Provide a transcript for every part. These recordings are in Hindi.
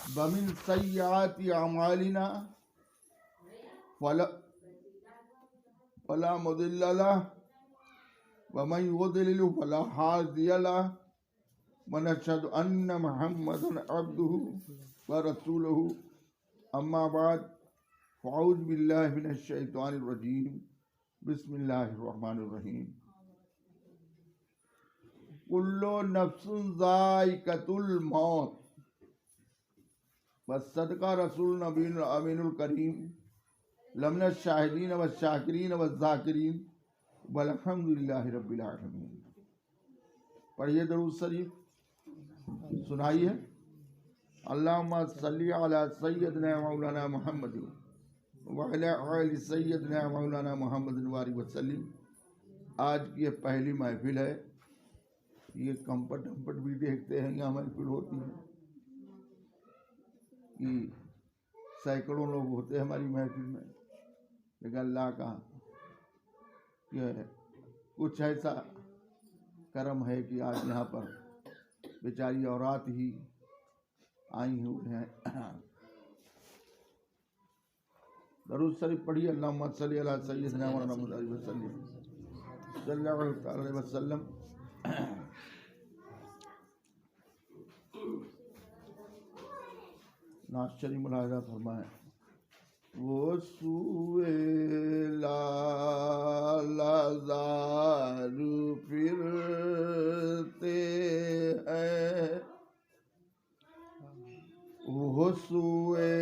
वमिन सय्याति अमालिना फला मुदिल्ल लह वमन युद्लिल फला हादिय लह वनशहदु अन्न मुहम्मदन अब्दुहु व रसूलुहु अम्मा बाद फ़अऊज़ु बिल्लाहि मिनश शैतानिर रजीम बिस्मिल्लाहिर रहमानिर रहीम कुल्लु नफ्सिन ज़ाइक़तुल मौत वसदका रसूल नबीन अमीनुल करीम लमन शाहिदीन व शाकिरीन व ज़ाकिरीन वल्हम्दुलिल्लाहि रब्बिल आलमीन। पढ़िए दरूद शरीफ, सुनाइए। अल्लाहुम्मा सल्ली अला सय्यदना मौलाना मुहम्मद व अला आलि सय्यदना मौलाना मुहम्मद व सल्लिम। आज की ये पहली महफिल है। ये कंपट भी देखते हैं, यहाँ महफिल होती है कि सैकड़ों लोग होते हैं हमारी महफिल में, लेकिन अल्लाह का कुछ ऐसा करम है कि आज यहाँ पर बेचारी औरात ही आई हुई हैं। दरूद शरीफ पढ़िए। अल्लाहुम्मा सल्ली अला सय्यिदना मुहम्मद सल्लल्लाहु अलैहि वसल्लम। नाश्चरी मुलाहिजा फरमाएं। वो सुए लाज़ारू फिरते हैं, वो सुए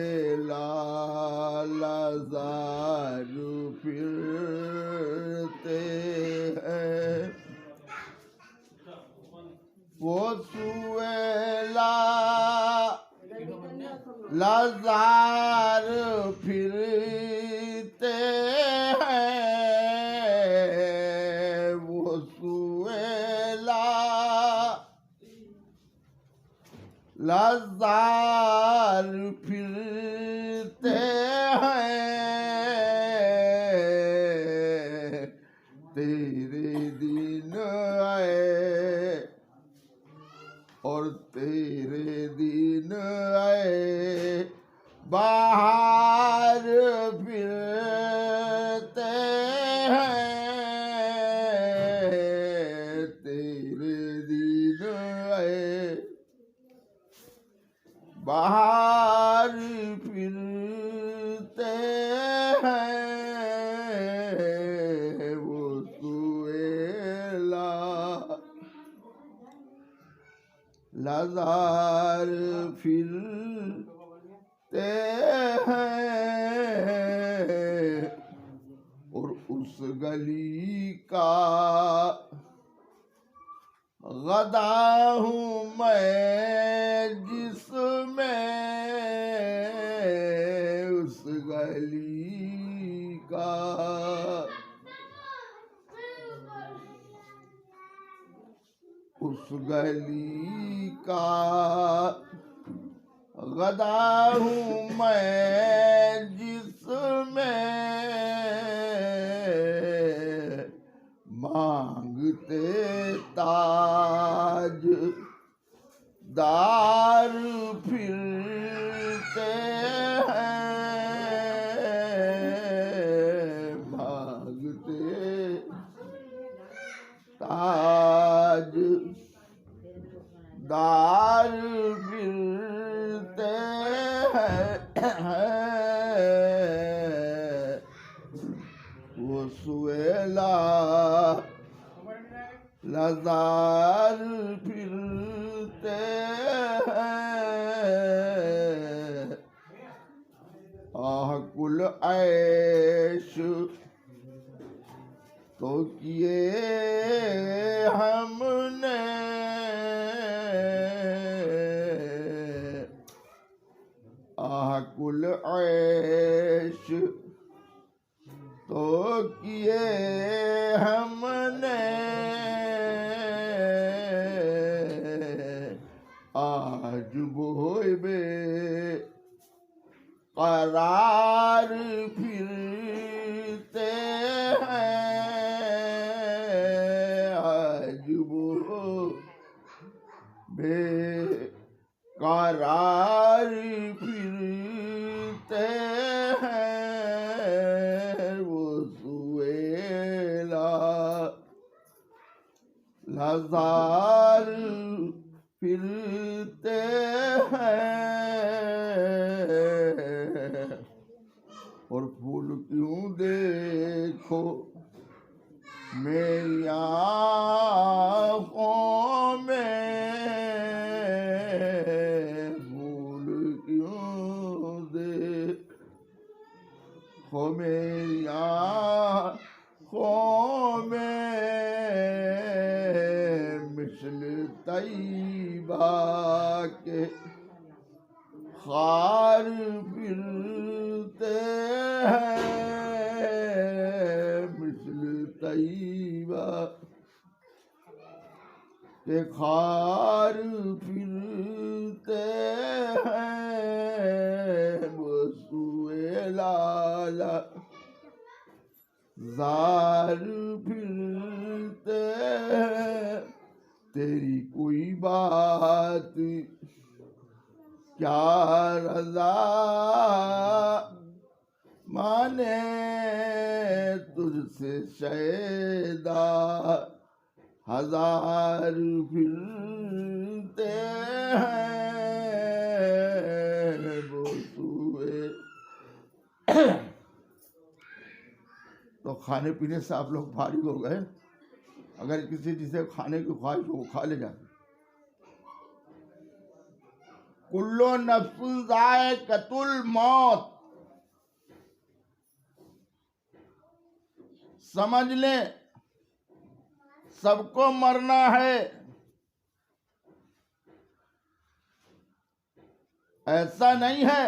लाज़ारू फिरते हैं, वो सुए लाज़ार फिरते हैं, वो सुएला लाज़ार फिरते हैं, तेरे दिन आए और तेरे दिन आए बाहर फिरते हैं, तेरे दिन आए बाहर फिरते हैं, वो सुएला लाज़ार फिरते हैं, और उस गली का गदा हूँ मैं जिसमें, उस गली का उस गली का गदा हूँ मैं जिसमें मांगते ताज दार फिरते हैं, मांगते ताज दार फिरते हैं, वो सुएला लाज़ार फिरते हैं। आह कुल ऐश तो किए हमने, आह कुल ऐश तो किए हमने, आज बोए बेक़रार फिरते हैं, आज वो बेक़रार करार फिरते हैं वो सुएला लाजार फिरते हैं और फूल क्यों देखो मेरी आँखों में फूल क्यों देखो मेरी आँखों में मिसल तैयबा के खार फिरते हैं मिसल तैयबा के खार फिरते हैं बसुए लाला जार फिरते हैं तेरी कोई बात क्या रज़ा माने तुझसे शैदा हजार फिरते हैं बोसुए। तो खाने पीने से आप लोग फारिग हो गए। अगर किसी जिसे खाने की ख्वाहिश हो खा ले जाए। कुल्लो नफ्सुन ज़ाइक़तुल मौत, समझ ले सबको मरना है। ऐसा नहीं है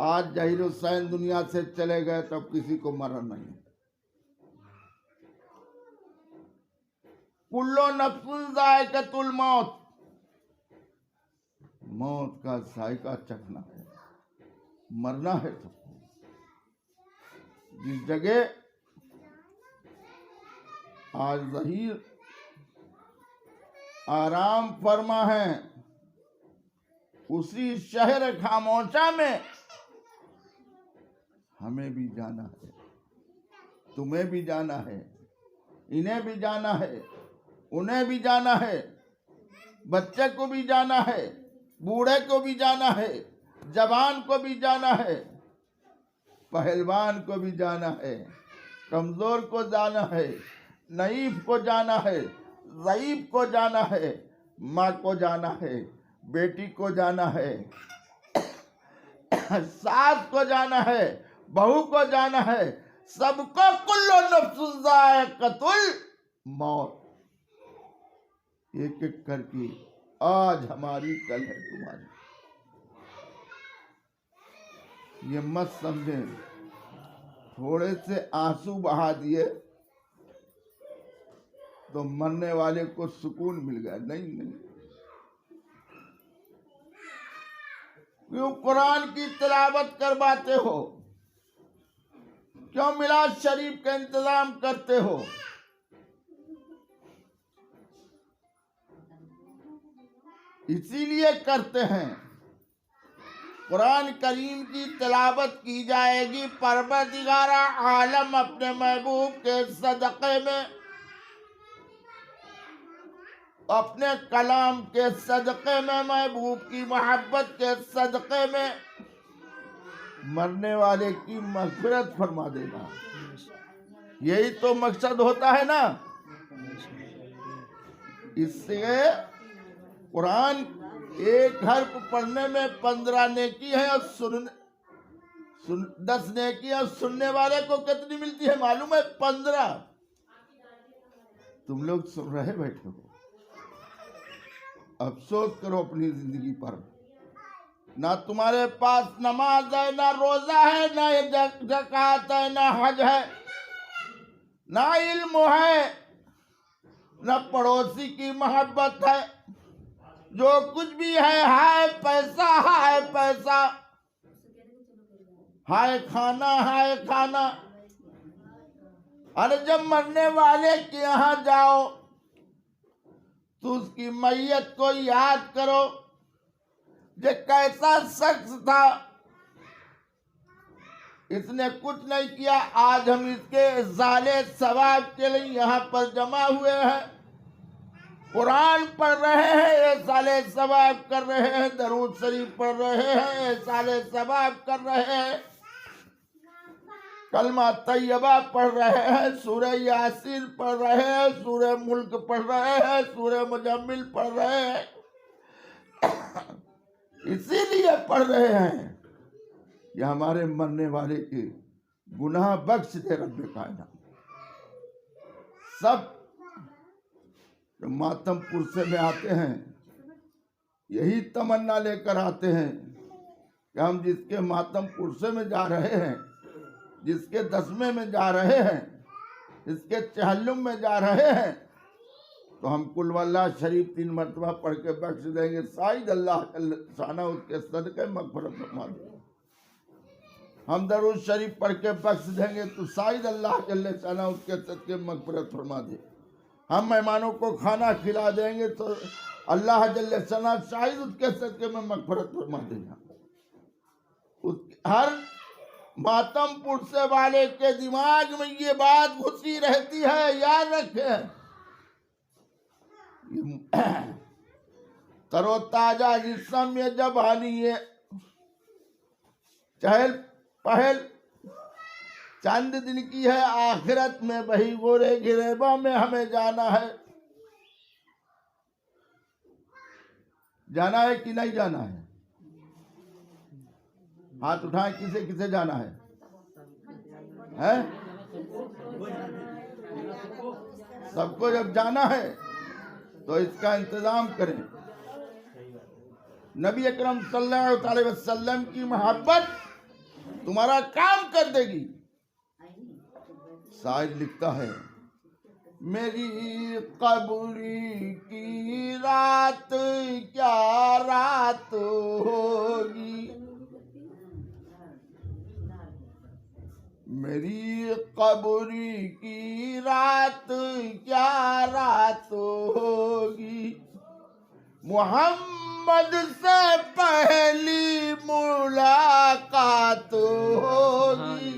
आज जहीर हुसैन दुनिया से चले गए तब किसी को मरना नहीं है। कुल्लो नफ्सुन ज़ाइक़तुल मौत, मौत का जायका चखना है, मरना है सबको। जिस जगह आज ज़हीर आराम फरमा है उसी शहर खामोशा में हमें भी जाना है, तुम्हें भी जाना है, इन्हें भी जाना है, उन्हें भी जाना है, बच्चे को भी जाना है, बूढ़े को भी जाना है, जवान को भी जाना है, पहलवान को भी जाना है, कमजोर को जाना है, नईफ को जाना है, ज़ईफ को जाना है, माँ को जाना है, बेटी को जाना है, सास को जाना है, बहू को जाना है, सबको कुल्लो नफ्सुन ज़ाइक़तुल मौत। एक एक करके आज हमारी कल है तुम्हारी। ये मत समझे थोड़े से आंसू बहा दिए तो मरने वाले को सुकून मिल गया। नहीं नहीं, क्यों कुरान की तिलावत करवाते हो, क्यों मिलाद शरीफ का इंतजाम करते हो? इसीलिए करते हैं। कुरान करीम की तिलावत की जाएगी, परवरदिगारा आलम अपने महबूब के सदक़े में, अपने कलाम के सदक़े में, महबूब की मोहब्बत के सदक़े में मरने वाले की मग़फ़िरत फरमा देगा। यही तो मकसद होता है ना। इससे कुरान एक हर्फ पढ़ने में 15 नेकी है और 10 नेकी और सुनने वाले को कितनी मिलती है मालूम है? 15। तुम लोग सुन रहे बैठे हो, अफसोस करो अपनी जिंदगी पर। ना तुम्हारे पास नमाज है, ना रोजा है, ना ज़कात है, ना हज है, ना इल्म है, ना पड़ोसी की मोहब्बत है। जो कुछ भी है हाय पैसा, हाय पैसा, हाय खाना, हाय खाना। अरे जब मरने वाले के यहाँ जाओ तो उसकी मैयत को याद करो, ये कैसा शख्स था, इसने कुछ नहीं किया। आज हम इसके इज़ाले सवाब के लिए यहाँ पर जमा हुए हैं, कुरान पढ़ रहे हैं, इज़ाले सवाब कर रहे हैं, दरूद शरीफ पढ़ रहे हैं, इज़ाले सवाब कर रहे हैं, कलमा तैयबा पढ़ रहे हैं, सूरह यासीन पढ़ रहे हैं, सूरह मुल्क पढ़ रहे हैं, सूरह मुजम्मिल पढ़ रहे हैं। इसीलिए पढ़ रहे हैं कि हमारे मरने वाले के गुनाह बख्श दे रब्बे कायनात। सब जो मातम पुरसे में आते हैं यही तमन्ना लेकर आते हैं कि हम जिसके मातम पुरसे में जा रहे हैं, जिसके दसमे में जा रहे हैं, जिसके चहल्लुम में जा रहे हैं, तो हम कुल वल्लाह शरीफ 3 मरतबा पढ़ के बख्श देंगे। शायद अल्लाह शाना उसके सदके मग़फ़िरत फरमा दे। हम दरूद शरीफ पढ़ के बख्श देंगे तो शायद अल्लाह जल्ले शाना उसके सदके मग़फ़िरत फरमा दे। हम मेहमानों को खाना खिला देंगे तो अल्लाह जल्ले शाना शायद उसके सदके में मग़फ़िरत फरमा देगा। हर मातम पुरसे वाले के दिमाग में ये बात घुसी रहती है, याद रखें। तरोताजा जिस्म में जब आनी है, चहल पहल चंद दिन की है, आखिरत में वही गोरे गिरेबा में हमें जाना है। जाना है कि नहीं जाना है? हाथ उठाए, किसे किसे जाना है? हैं? सबको जब जाना है तो इसका इंतजाम करें। नबी अकरम सल्लल्लाहु अलैहि वसल्लम की मोहब्बत तुम्हारा काम कर देगी। शायर लिखता है, मेरी कब्री की रात क्या रात होगी, मेरी कब्री की रात क्या रात होगी, मोहम्मद से पहली मुलाकात होगी,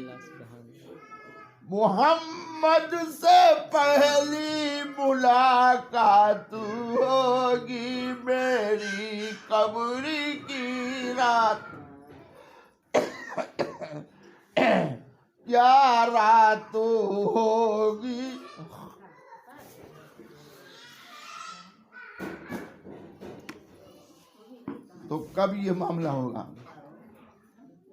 मोहम्मद से पहली मुलाकात होगी, मेरी कब्री की रात क्या रात होगी। तो कब ये मामला होगा?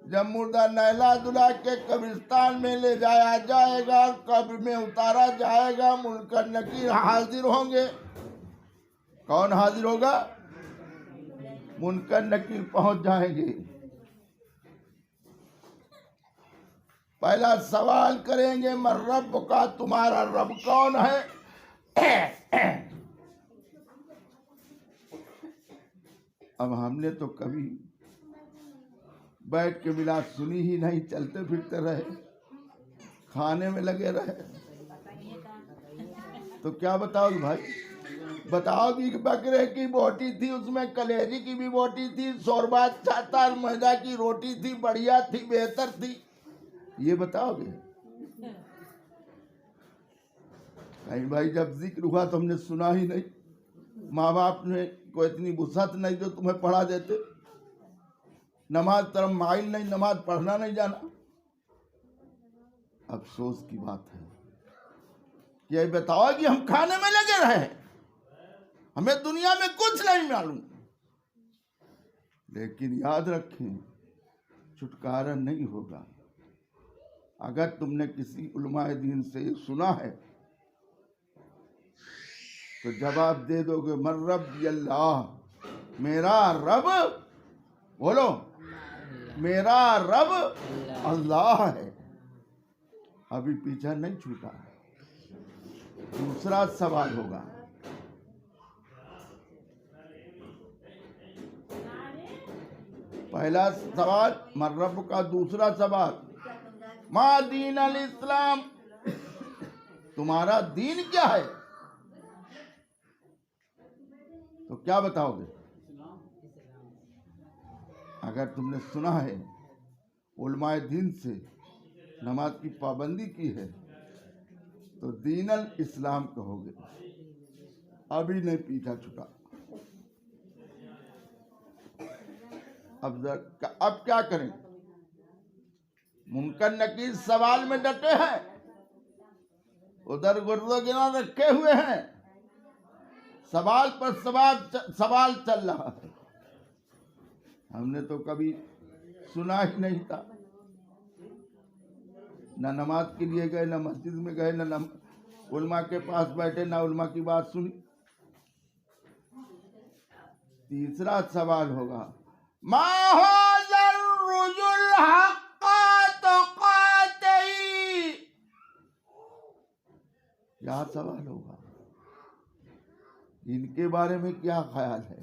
जब मुर्दा नैला दुला के कब्रिस्तान में ले जाया जाएगा, कब्र में उतारा जाएगा, मुनकर नकीर हाजिर होंगे। कौन हाजिर होगा? मुनकर नकीर पहुंच जाएंगे। पहला सवाल करेंगे, मर रब का, तुम्हारा रब कौन है? अब हमने तो कभी बैठ के मिला सुनी ही नहीं, चलते फिरते रहे, खाने में लगे रहे, तो क्या बताओगे भाई? बताओगी कि बकरे की बोटी थी, उसमें कलेजी की भी बोटी थी, शोरबा चाहता, मैदा की रोटी थी, बढ़िया थी, बेहतर थी, ये बताओगे? नहीं भाई, जब जिक्र हुआ तो हमने सुना ही नहीं। माँ बाप ने को इतनी वुसअत नहीं जो तुम्हें पढ़ा देते। नमाज तरफ माइल नहीं, नमाज पढ़ना नहीं जाना। अफसोस की बात है कि ये बताओ कि हम खाने में लगे रहे, हमें दुनिया में कुछ नहीं मालूम। लेकिन याद रखें, छुटकारा नहीं होगा। अगर तुमने किसी उलमाए दीन से सुना है तो जवाब दे दोगे, मर रब अल्लाह, मेरा रब, बोलो, मेरा रब अल्लाह है। अभी पीछा नहीं छूटा। दूसरा सवाल होगा, पहला सवाल मर रब का, दूसरा सवाल मा दीन अल इस्लाम, तुम्हारा दीन क्या है? क्या बताओगे? अगर तुमने सुना है उलमाए दीन से नमाज की पाबंदी की है तो दीनल इस्लाम कहोगे। अभी नहीं पीछा छुटा। अब क्या करें? मुनकर नकीर सवाल में डटे हैं, उधर गुर्दोगिना रखे हुए हैं, सवाल पर सवाल चल रहा है। हमने तो कभी सुना ही नहीं था, ना नमाज के लिए गए, ना मस्जिद में गए, ना उलमा के पास बैठे, ना उलमा की बात सुनी। तीसरा सवाल होगा, क्या सवाल होगा? इनके बारे में क्या ख्याल है?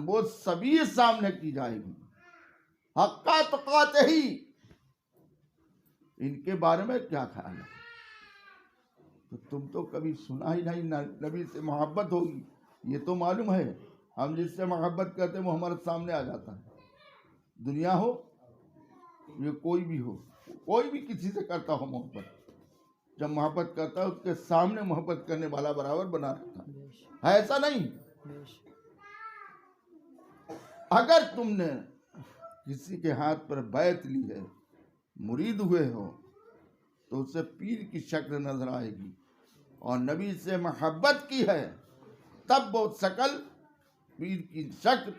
वो सभी सामने की जाएगी। हक्का तुकाते ही, इनके बारे में क्या ख्याल है? तो तुम तो कभी सुना ही नहीं। नबी से मोहब्बत होगी ये तो मालूम है। हम जिससे मोहब्बत करते हैं वो हमारे सामने आ जाता है। दुनिया हो ये कोई भी हो, कोई भी किसी से करता हो मोहब्बत, जब मोहब्बत करता है उसके सामने मोहब्बत करने वाला बराबर बना रहता है। ऐसा नहीं, अगर तुमने किसी के हाथ पर बैत ली है, मुरीद हुए हो, तो उसे पीर की शक्ल नजर आएगी। और नबी से मोहब्बत की है तब वो शक्ल पीर की शक्ल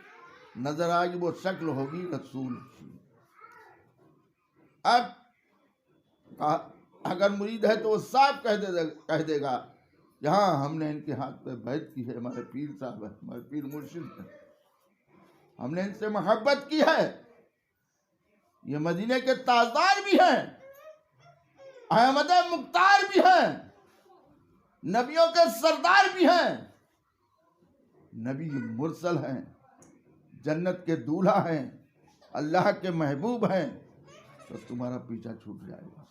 नजर आएगी। वो शक्ल होगी रसूल की। अब अगर मुरीद है तो वो साफ कह देगा, हाँ हमने इनके हाथ पे बैत की है, हमारे पीर साहब है, हमारे पीर मुर्शिद है, हमने इनसे मोहब्बत की है। ये मदीने के ताजदार भी हैं, अहमद मुख्तार भी हैं, नबियों के सरदार भी हैं, नबी मुरसल हैं, जन्नत के दूल्हा हैं, अल्लाह के महबूब हैं। तो तुम्हारा पीछा छूट जाएगा।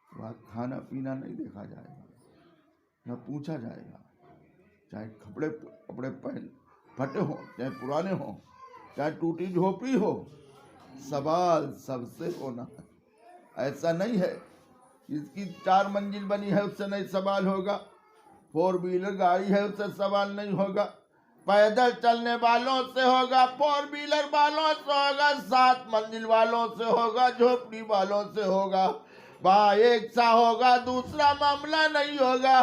वहां खाना पीना नहीं देखा जाएगा, न पूछा जाएगा। चाहे कपड़े पहन फटे हो, चाहे पुराने हो, चाहे टूटी झोपड़ी हो, सवाल सबसे होना है। ऐसा नहीं है इसकी 4 मंजिल बनी है उससे नहीं सवाल होगा, 4 व्हीलर गाड़ी है उससे सवाल नहीं होगा, पैदल चलने वालों से होगा, 4 व्हीलर वालों से होगा, 7 मंजिल वालों से होगा, झोपड़ी वालों से होगा। वहां एक सा होगा, दूसरा मामला नहीं होगा।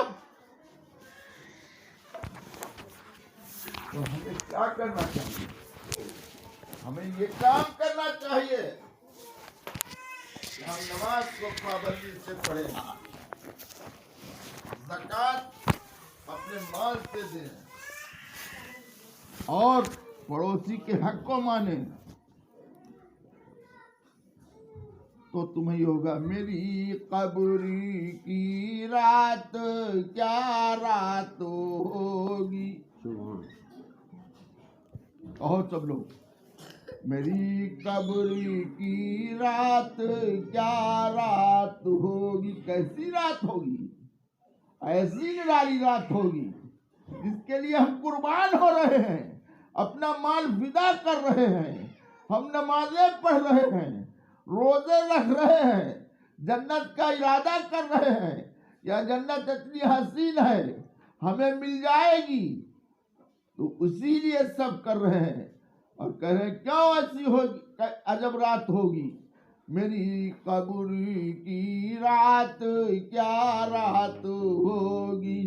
तो हमें क्या करना चाहिए? हमें ये काम करना चाहिए कि हम नमाज को पाबंदी से पढ़ें, ज़कात अपने माल से दें और पड़ोसी के हक को माने। तो तुम्हें होगा, मेरी कब्री की रात क्या रात होगी। कहो सब लोग, मेरी कब्री की रात क्या रात होगी। कैसी रात होगी? ऐसी निराली रात होगी जिसके लिए हम कुर्बान हो रहे हैं, अपना माल विदा कर रहे हैं, हम नमाजें पढ़ रहे हैं, रोजे रख रहे हैं, जन्नत का इरादा कर रहे हैं। यह जन्नत इतनी हसीन है, हमें मिल जाएगी, तो इसीलिए सब कर रहे हैं। और कह रहे हैं क्यों ऐसी होगी, अजब रात होगी। मेरी कब्र की रात क्या रात होगी,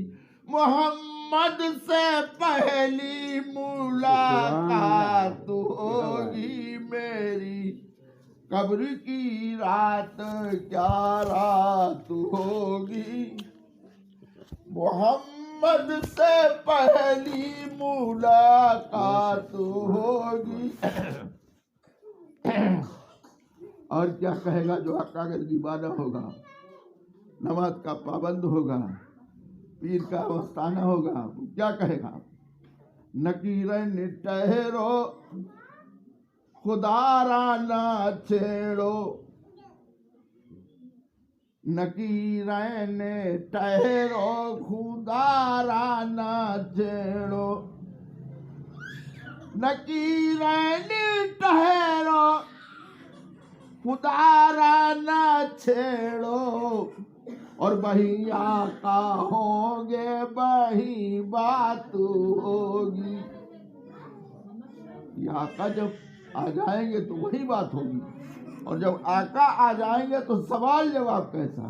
मोहम्मद से पहली मुलाकात होगी। मेरी कब्र की रात क्या रात होगी, मोहम्मद से पहली मुलाकात होगी। और क्या कहेगा जो हक्का का दीवाना होगा, नमाज का पाबंद होगा, पीर का आस्थाना होगा, क्या कहेगा? नकीरन ठहरो खुदारा ना छेड़ो, नकीरैन ठहरो खुदारा न छेड़ो, नकीरैन ठहरो खुदारा न छेड़ो, और वही आका होंगे वही बात होगी। ये आका जब आ जाएंगे तो वही बात होगी, और जब आका आ जाएंगे तो सवाल जवाब कैसा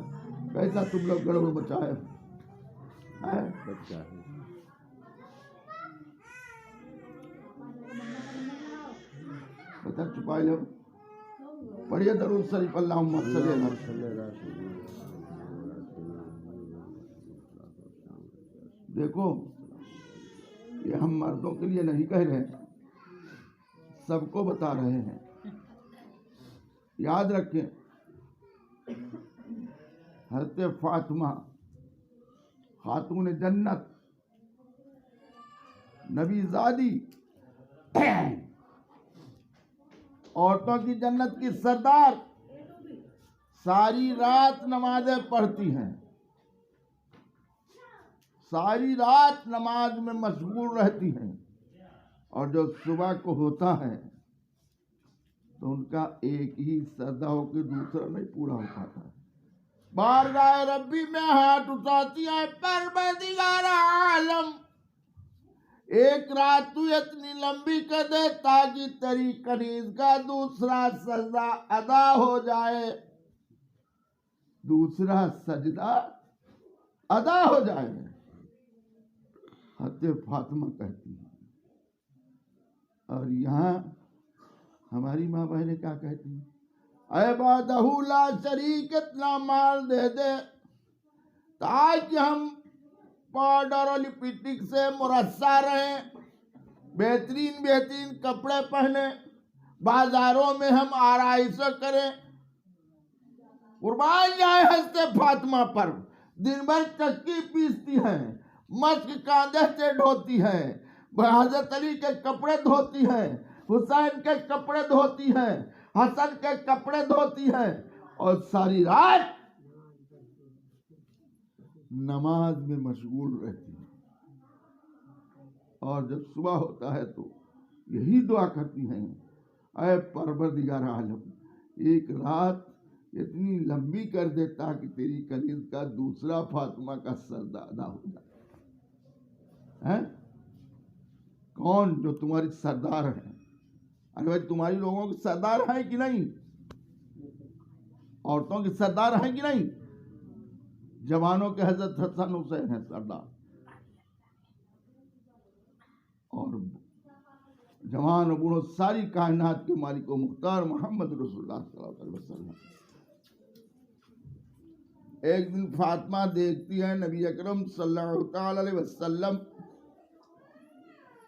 कैसा तुम लोग गड़बड़ मचाए बता छुपाए लो। पढ़िए दरूद शरीफ अल्लाहुम्मा सल्ली अला। देखो ये हम मर्दों के लिए नहीं कह रहे हैं, सबको बता रहे हैं। याद रखें हज़रत फातिमा खातून जन्नत नबीज़ादी औरतों की जन्नत की सरदार सारी रात नमाजें पढ़ती हैं, सारी रात नमाज में मशगूल रहती हैं, और जो सुबह को होता है तो उनका एक ही सदा होकर दूसरा नहीं पूरा हो पाता। बारगाह रब्बी में हाथ उठाती है, परवरदिगार आलम एक रात तू इतनी लंबी कर दे ताकि तेरी कनीज का दूसरा सजदा अदा हो जाए, दूसरा सजदा अदा हो जाए। हज़रत फातिमा कहती है, और यहाँ हमारी माँ बहनें क्या कहती हैं, ऐ बादहू ला शरीक इतना माल दे दे ताकि हम पाउडर और लिपस्टिक से मुरस्सा रहे, बेहतरीन बेहतरीन कपड़े पहने, बाजारों में हम आराइश करें। कुर्बान जाए हज़रत फातिमा पर, दिन भर चक्की पीसती हैं, मस्क कांधे से ढोती हैं, हज़रत अली के कपड़े धोती हैं, हुसैन के कपड़े धोती हैं, हसन के कपड़े धोती हैं, और सारी रात नमाज में मशगूल रहती है। और जब सुबह होता है तो यही दुआ करती हैं, ऐ परवरदिगार आलम एक रात इतनी लंबी कर दे ताकि तेरी कनीज का दूसरा फातिमा का सरदा अदा हो जाए। हैं कौन? जो तुम्हारी सरदार है। अरे भाई तुम्हारी लोगों की सरदार है कि नहीं? औरतों की सरदार है कि नहीं? जवानों के हजरत हसन हुसैन है सरदार, और जवान और बूढ़ों सारी कायनात के मालिक व मुख्तार मोहम्मद रसूलुल्लाह सल्लल्लाहु अलैहि वसल्लम। एक दिन फातिमा देखती है नबी अकरम सल्लल्लाहु अलैहि वसल्लम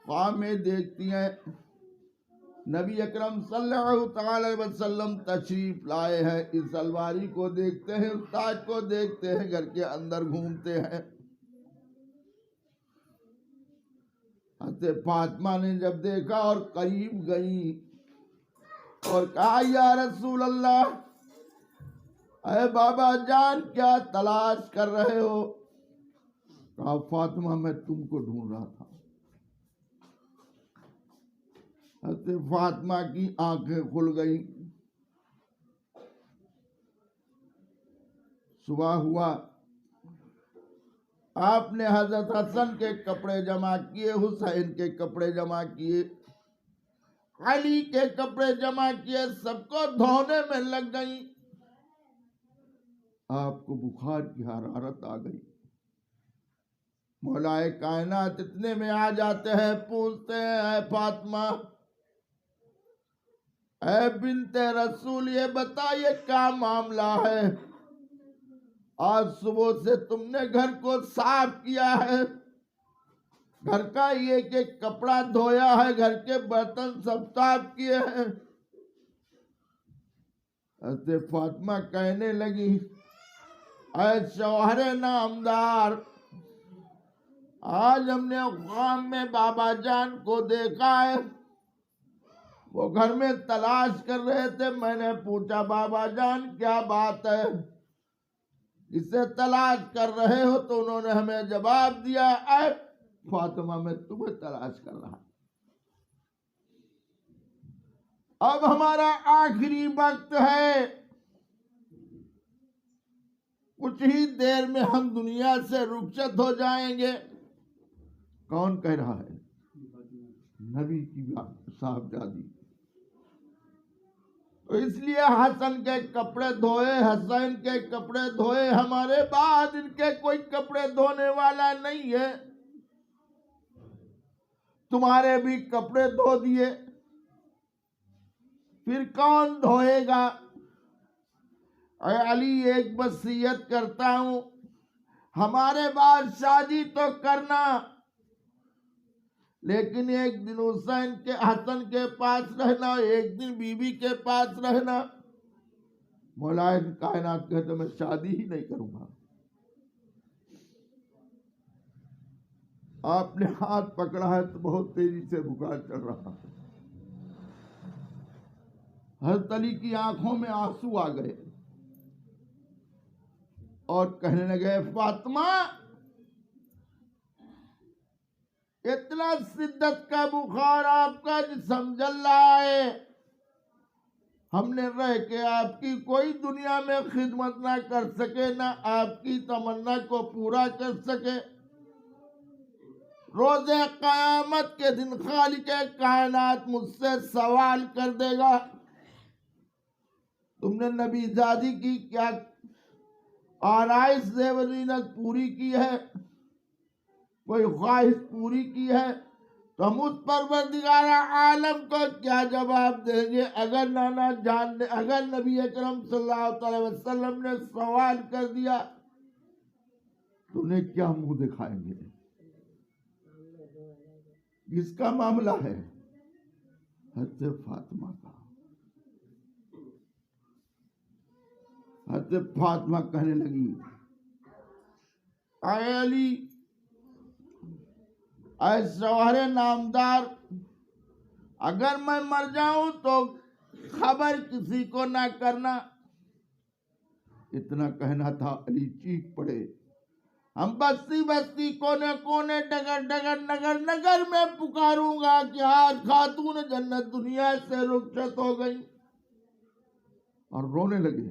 ख्वाब में देखती है नबी अकरम सल्लल्लाहु अलैहि वसल्लम तशरीफ लाए हैं। इस अलवारी को देखते हैं, उस ताज को देखते हैं, घर के अंदर घूमते हैं। हज़रत फातिमा ने जब देखा और करीब गई और कहा, या रसूल अल्लाह, अरे बाबा जान क्या तलाश कर रहे हो? कहा, फातिमा मैं तुमको ढूंढ रहा था। हज़रत फातिमा की आंखें खुल गई। सुबह हुआ, आपने हजरत हसन के कपड़े जमा किए, हुसैन के कपड़े जमा किए, अली के कपड़े जमा किए, सबको धोने में लग गई। आपको बुखार की हरारत आ गई। मौलाए कायनात इतने में आ जाते हैं, पूछते हैं, फातिमा ऐ बिन्ते रसूल ये बताइए क्या मामला है? आज सुबह से तुमने घर को साफ किया है, घर का एक एक कपड़ा धोया है, घर के बर्तन सब साफ किए हैं। ऐसे फातिमा कहने लगी, ऐ शौहरे नामदार, आज हमने ख्वाब में बाबा जान को देखा है, वो घर में तलाश कर रहे थे। मैंने पूछा, बाबा जान क्या बात है? इसे तलाश कर रहे हो? तो उन्होंने हमें जवाब दिया, ऐ फातिमा मैं तुम्हें तलाश कर रहा। अब हमारा आखिरी वक्त है, कुछ ही देर में हम दुनिया से रुखसत हो जाएंगे। कौन कह रहा है? नबी की साहबजादी। तो इसलिए हसन के कपड़े धोए, हसन के कपड़े धोए, हमारे बाद इनके कोई कपड़े धोने वाला नहीं है। तुम्हारे भी कपड़े धो दिए, फिर कौन धोएगा? अली एक वसीयत करता हूं, हमारे बाद शादी तो करना, लेकिन एक दिन हसन के पास रहना, एक दिन बीबी के पास रहना। मौलाए कायनात कहते मैं शादी ही नहीं करूंगा। आपने हाथ पकड़ा है तो बहुत तेजी से बुखार चल रहा है। हज़रत अली की आंखों में आंसू आ गए और कहने लगे, फातिमा इतना शिद्दत का बुखार आपका जिस्म जल रहा है, हमने रह के आपकी कोई दुनिया में खिदमत ना कर सके, ना आपकी तमन्ना को पूरा कर सके। रोजे कयामत के दिन खालिक कायनात मुझसे सवाल कर देगा, तुमने नबी जादी की क्या आराइश ज़ेवरीनत पूरी की है, कोई ख्वाहिश पूरी की है? तो हम उस परवरदिगार आलम को क्या जवाब देंगे? अगर नबी अकरम सल्लल्लाहु अलैहि वसल्लम ने सवाल कर दिया तो उन्हें क्या मुंह दिखाएंगे? किसका मामला है? हज़रत फातिमा का। हज़रत फातिमा कहने लगी, आए अली, आए सवारे नामदार, अगर मैं मर जाऊं तो खबर किसी को ना करना। इतना कहना था, अली चीख पड़े, हम बस्ती बस्ती कोने कोने डगर डगर नगर नगर में पुकारूंगा कि आज खातून जन्नत दुनिया से रुखसत हो गई। और रोने लगे।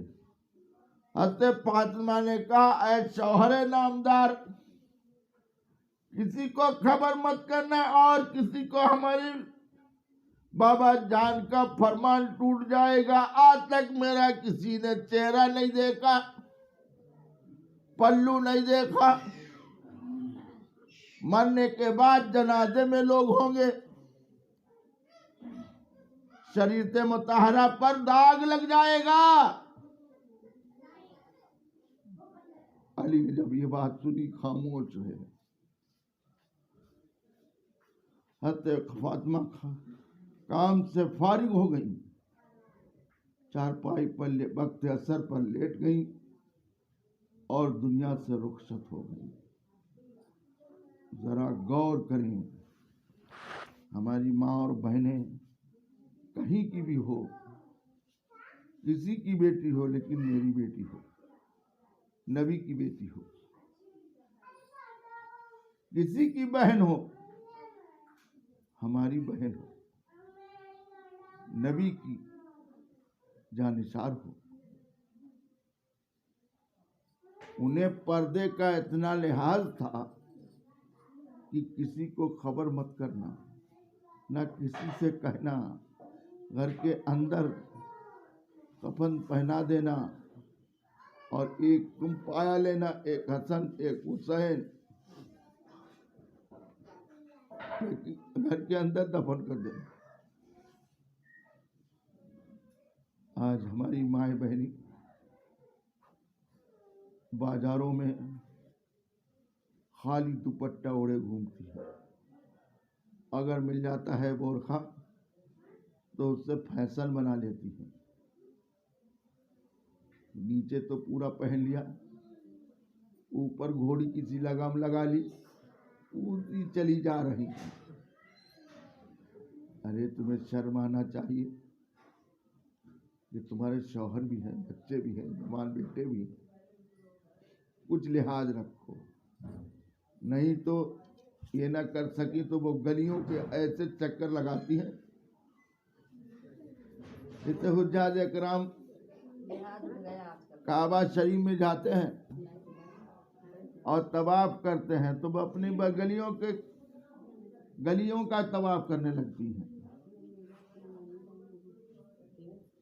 हज़रत फातिमा ने कहा, ऐ शौहरे नामदार, किसी को खबर मत करना और किसी को हमारी बाबा जान का फरमान टूट जाएगा। आज तक मेरा किसी ने चेहरा नहीं देखा, पल्लू नहीं देखा। मरने के बाद जनाजे में लोग होंगे, शरीयत मुतहरा पर दाग लग जाएगा। अली ने जब ये बात सुनी खामोश रहे। हज़रत फातिमा काम से फारिग हो गई, चारपाई पर वक्त असर पर लेट गई और दुनिया से रुखसत हो गई। जरा गौर करें, हमारी माँ और बहनें कहीं की भी हो, किसी की बेटी हो, लेकिन मेरी बेटी हो, नबी की बेटी हो, किसी की बहन हो, हमारी बहन हो, नबी की जानिसार हो, उन्हें पर्दे का इतना लिहाज था कि किसी को खबर मत करना, ना किसी से कहना, घर के अंदर कफन पहना देना और एक तुम पाया लेना, एक हसन एक हुसैन घर के अंदर दफन कर देना। आज हमारी माए बहनी बाजारों में खाली दुपट्टा ओढ़े घूमती है। अगर मिल जाता है बोरखा तो उससे फैशन बना लेती है, नीचे तो पूरा पहन लिया, ऊपर घोड़ी की सी लगाम लगा ली, पूरी चली जा रही है। अरे तुम्हें शर्म आना चाहिए कि तुम्हारे शौहर भी हैं, बच्चे भी हैं, जवान बेटे भी हैं। कुछ लिहाज रखो, नहीं तो ये ना कर सकी तो वो गलियों के ऐसे चक्कर लगाती है। जैसे हुज्जाज इकराम काबा शरीफ में जाते हैं और तवाफ करते हैं तो वो अपनी गलियों का तवाफ करने लगती हैं।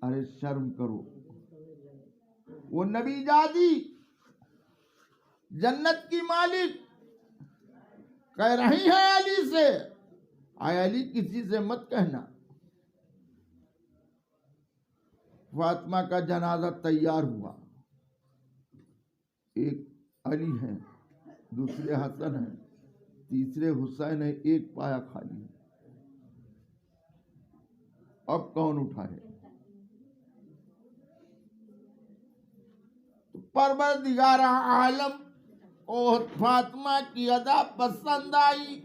अरे शर्म करो, वो नबी जादी जन्नत की मालिक कह रही है अली से, आय अली किसी से मत कहना। फातिमा का जनाजा तैयार हुआ, एक अली है, दूसरे हसन है, तीसरे हुसैन है, एक पाया खाली है। अब कौन उठाए? तो परवरदिगार आलम और फातिमा की अदा पसंद आई,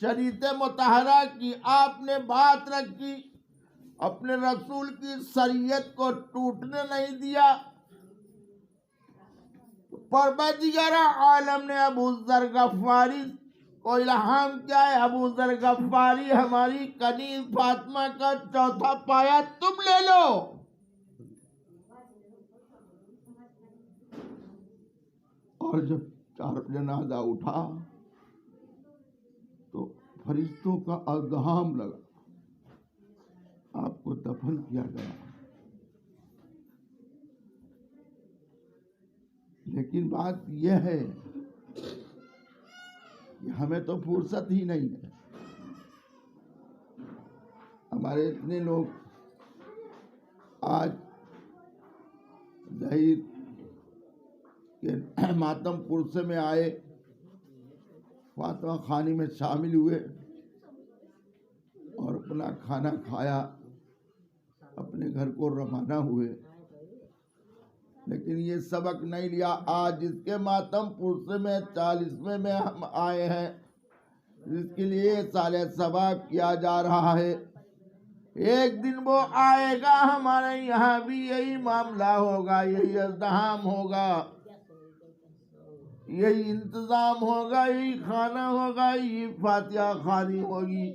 शरीयत मुतहरा की आपने बात रखी, अपने रसूल की शरीयत को टूटने नहीं दिया। परवरदिगार आलम ने अबू जर गफ्फारी को इल्हाम किया है, अबू जर गफ्फारी हमारी कनीज फातिमा का चौथा पाया तुम ले लो। और जब चार जनाजा उठा तो फरिश्तों का अज़्हाम लगा, आपको दफन किया गया। लेकिन बात यह है कि हमें तो फुर्सत ही नहीं है। हमारे इतने लोग आज जहीर के मातमपुर से में आए, फातिमा खानी में शामिल हुए और अपना खाना खाया, अपने घर को रवाना हुए। लेकिन ये सबक नहीं लिया। आज जिसके मातमपुर से में 40वें में हम आए हैं, जिसके लिए साले सवाब किया जा रहा है, एक दिन वो आएगा, हमारे यहाँ भी यही मामला होगा, यही अज़्हाम होगा, यही इंतजाम होगा, यही खाना होगा, यही फातिहा खानी होगी।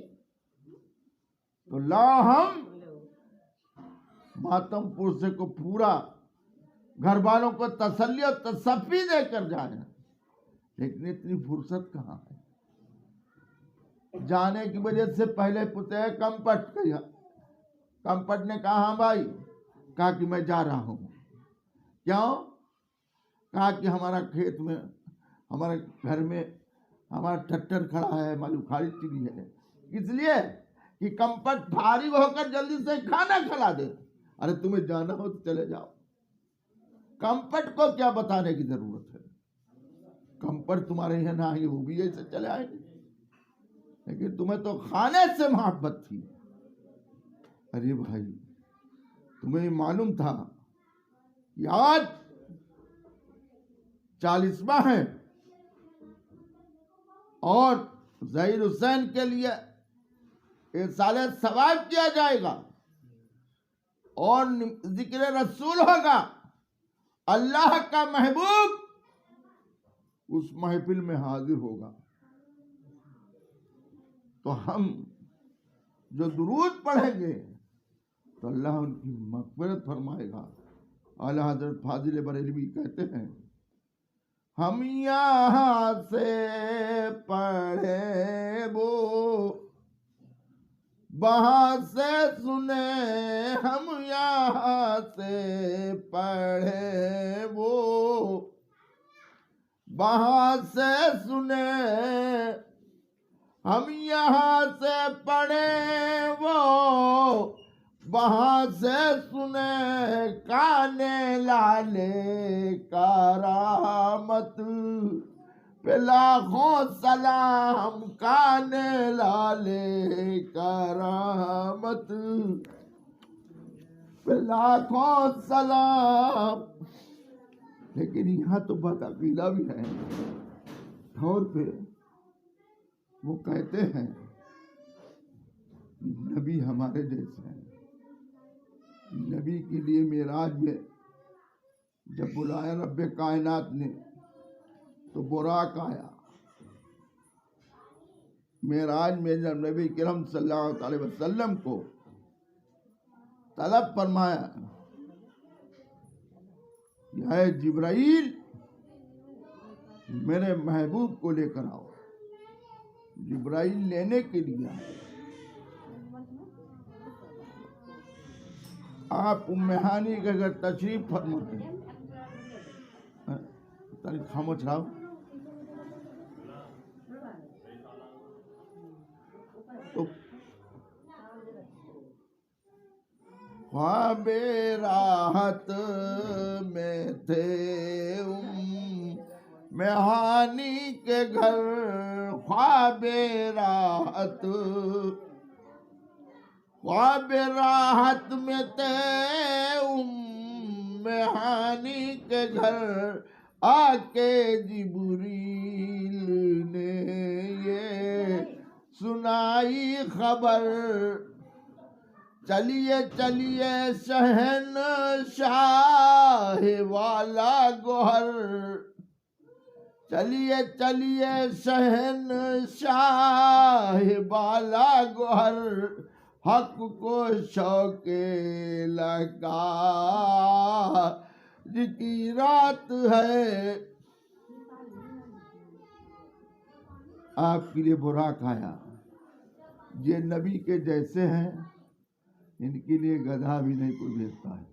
तो ला हम मातमपुर से को पूरा घर वालों को तसल्ली और तसफ़ी देकर जाए, लेकिन इतनी फुर्सत कहाँ है। जाने की वजह से पहले पूछे कंपट किया, कंपट ने कहा हाँ भाई, कहा कि मैं जा रहा हूँ। क्यों? कहा कि हमारा खेत में, हमारे घर में हमारा ट्रैक्टर खड़ा है, मालूम खाली चिड़ी है, इसलिए कि कंपट फारिग होकर जल्दी से खाना खिला दे। अरे तुम्हें जाना हो तो चले जाओ, कंपट को क्या बताने की जरूरत है। कंपट तुम्हारे यहाँ ना आएंगे, वो भी ऐसे चले आएंगे, लेकिन तुम्हें तो खाने से मोहब्बत थी। अरे भाई, तुम्हें मालूम था कि आज 40वां है और ज़हीर हुसैन के लिए एक साले सवाब किया जाएगा और जिक्र रसूल होगा। अल्लाह का महबूब उस महफिल में हाजिर होगा, तो हम जो दुरूद पढ़ेंगे तो अल्लाह उनकी मग़फ़िरत फरमाएगा। आला हज़रत फाजिल बरेलवी कहते हैं, हम यहाँ से पढ़े वो वहाँ से सुने, हम यहाँ से पढ़े वो वहाँ से सुने, हम यहाँ से पढ़े वो वहाँ से सुने, काने लाले करामत पे लाखों सलाम, काने लाले करामत पे लाखों सलाम। लेकिन यहाँ तो बदअकीदा भी है। और पे वो कहते हैं नबी हमारे जैसे हैं। नबी के लिए मेराज में जब बुलाया रब्बे कायनात ने तो बुराक आया। मेराज में जब नबी करम सल्लल्लाहु अलैहि वसल्लम को तलब फरमाया, है जिब्राइल मेरे महबूब को लेकर आओ। जिब्राइल लेने के लिए आए। आप उम्मे हानी के अगर तशरीफ फरमाते तारीख खामोश रहो। तो ख्वाबे राहत में थे मेहानी के घर, ख्वाबे राहत में थे मेहानी के घर, आके जिब्रील ने ये सुनाई खबर। चलिए चलिए शहनशाह वाला गोहर, चलिए चलिए शहनशाह वाला गोहर, हक को शौके लगा की रात है। आपके लिए बुराक आया। ये नबी के जैसे हैं, इनके लिए गधा भी नहीं कोई भेजता है।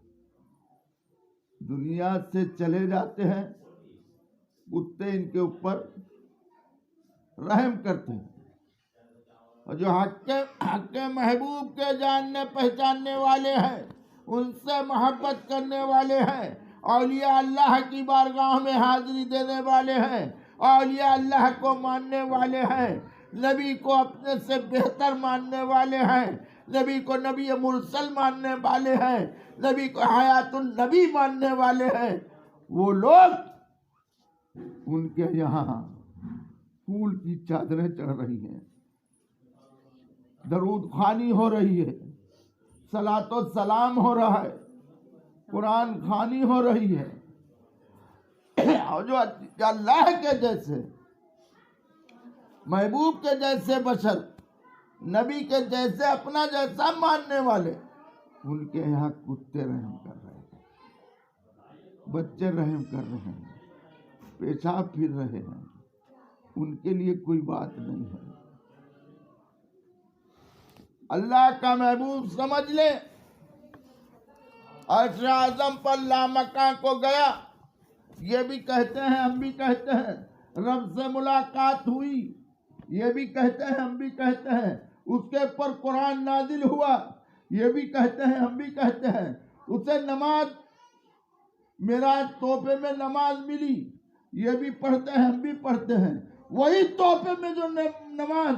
दुनिया से चले जाते हैं, कुत्ते इनके ऊपर रहम करते हैं। और जो हक के महबूब के जानने पहचानने वाले हैं, उनसे मोहब्बत करने वाले हैं, औलिया अल्लाह की बारगाह में हाजिरी देने वाले हैं, औलिया अल्लाह को मानने वाले हैं, नबी को अपने से बेहतर मानने वाले हैं, नबी को नबी मुरसल मानने वाले हैं, नबी को हयातुन नबी मानने वाले हैं, वो लोग उनके यहाँ फूल की चादरें चढ़ रही हैं, दरूद खानी हो रही है, सलातो सलाम हो रहा है, कुरान खानी हो रही है। और जो अल्लाह के जैसे महबूब के जैसे बशर, नबी के जैसे अपना जैसा मानने वाले, उनके यहाँ कुत्ते रहम कर रहे हैं, बच्चे रहम कर रहे हैं, पेशाब फिर रहे हैं, उनके लिए कोई बात नहीं है। अल्लाह का महबूब समझ ले, अर्श आज़म पर लामका को गया, ये भी कहते हैं हम भी कहते हैं, रब से मुलाकात हुई, ये भी कहते हैं हम भी कहते हैं, उसके ऊपर कुरान नाजिल हुआ, ये भी कहते हैं हम भी कहते हैं, उसे नमाज मेरा तोहफे में नमाज मिली, ये भी पढ़ते हैं हम भी पढ़ते हैं। वही तोहफे में जो नमाज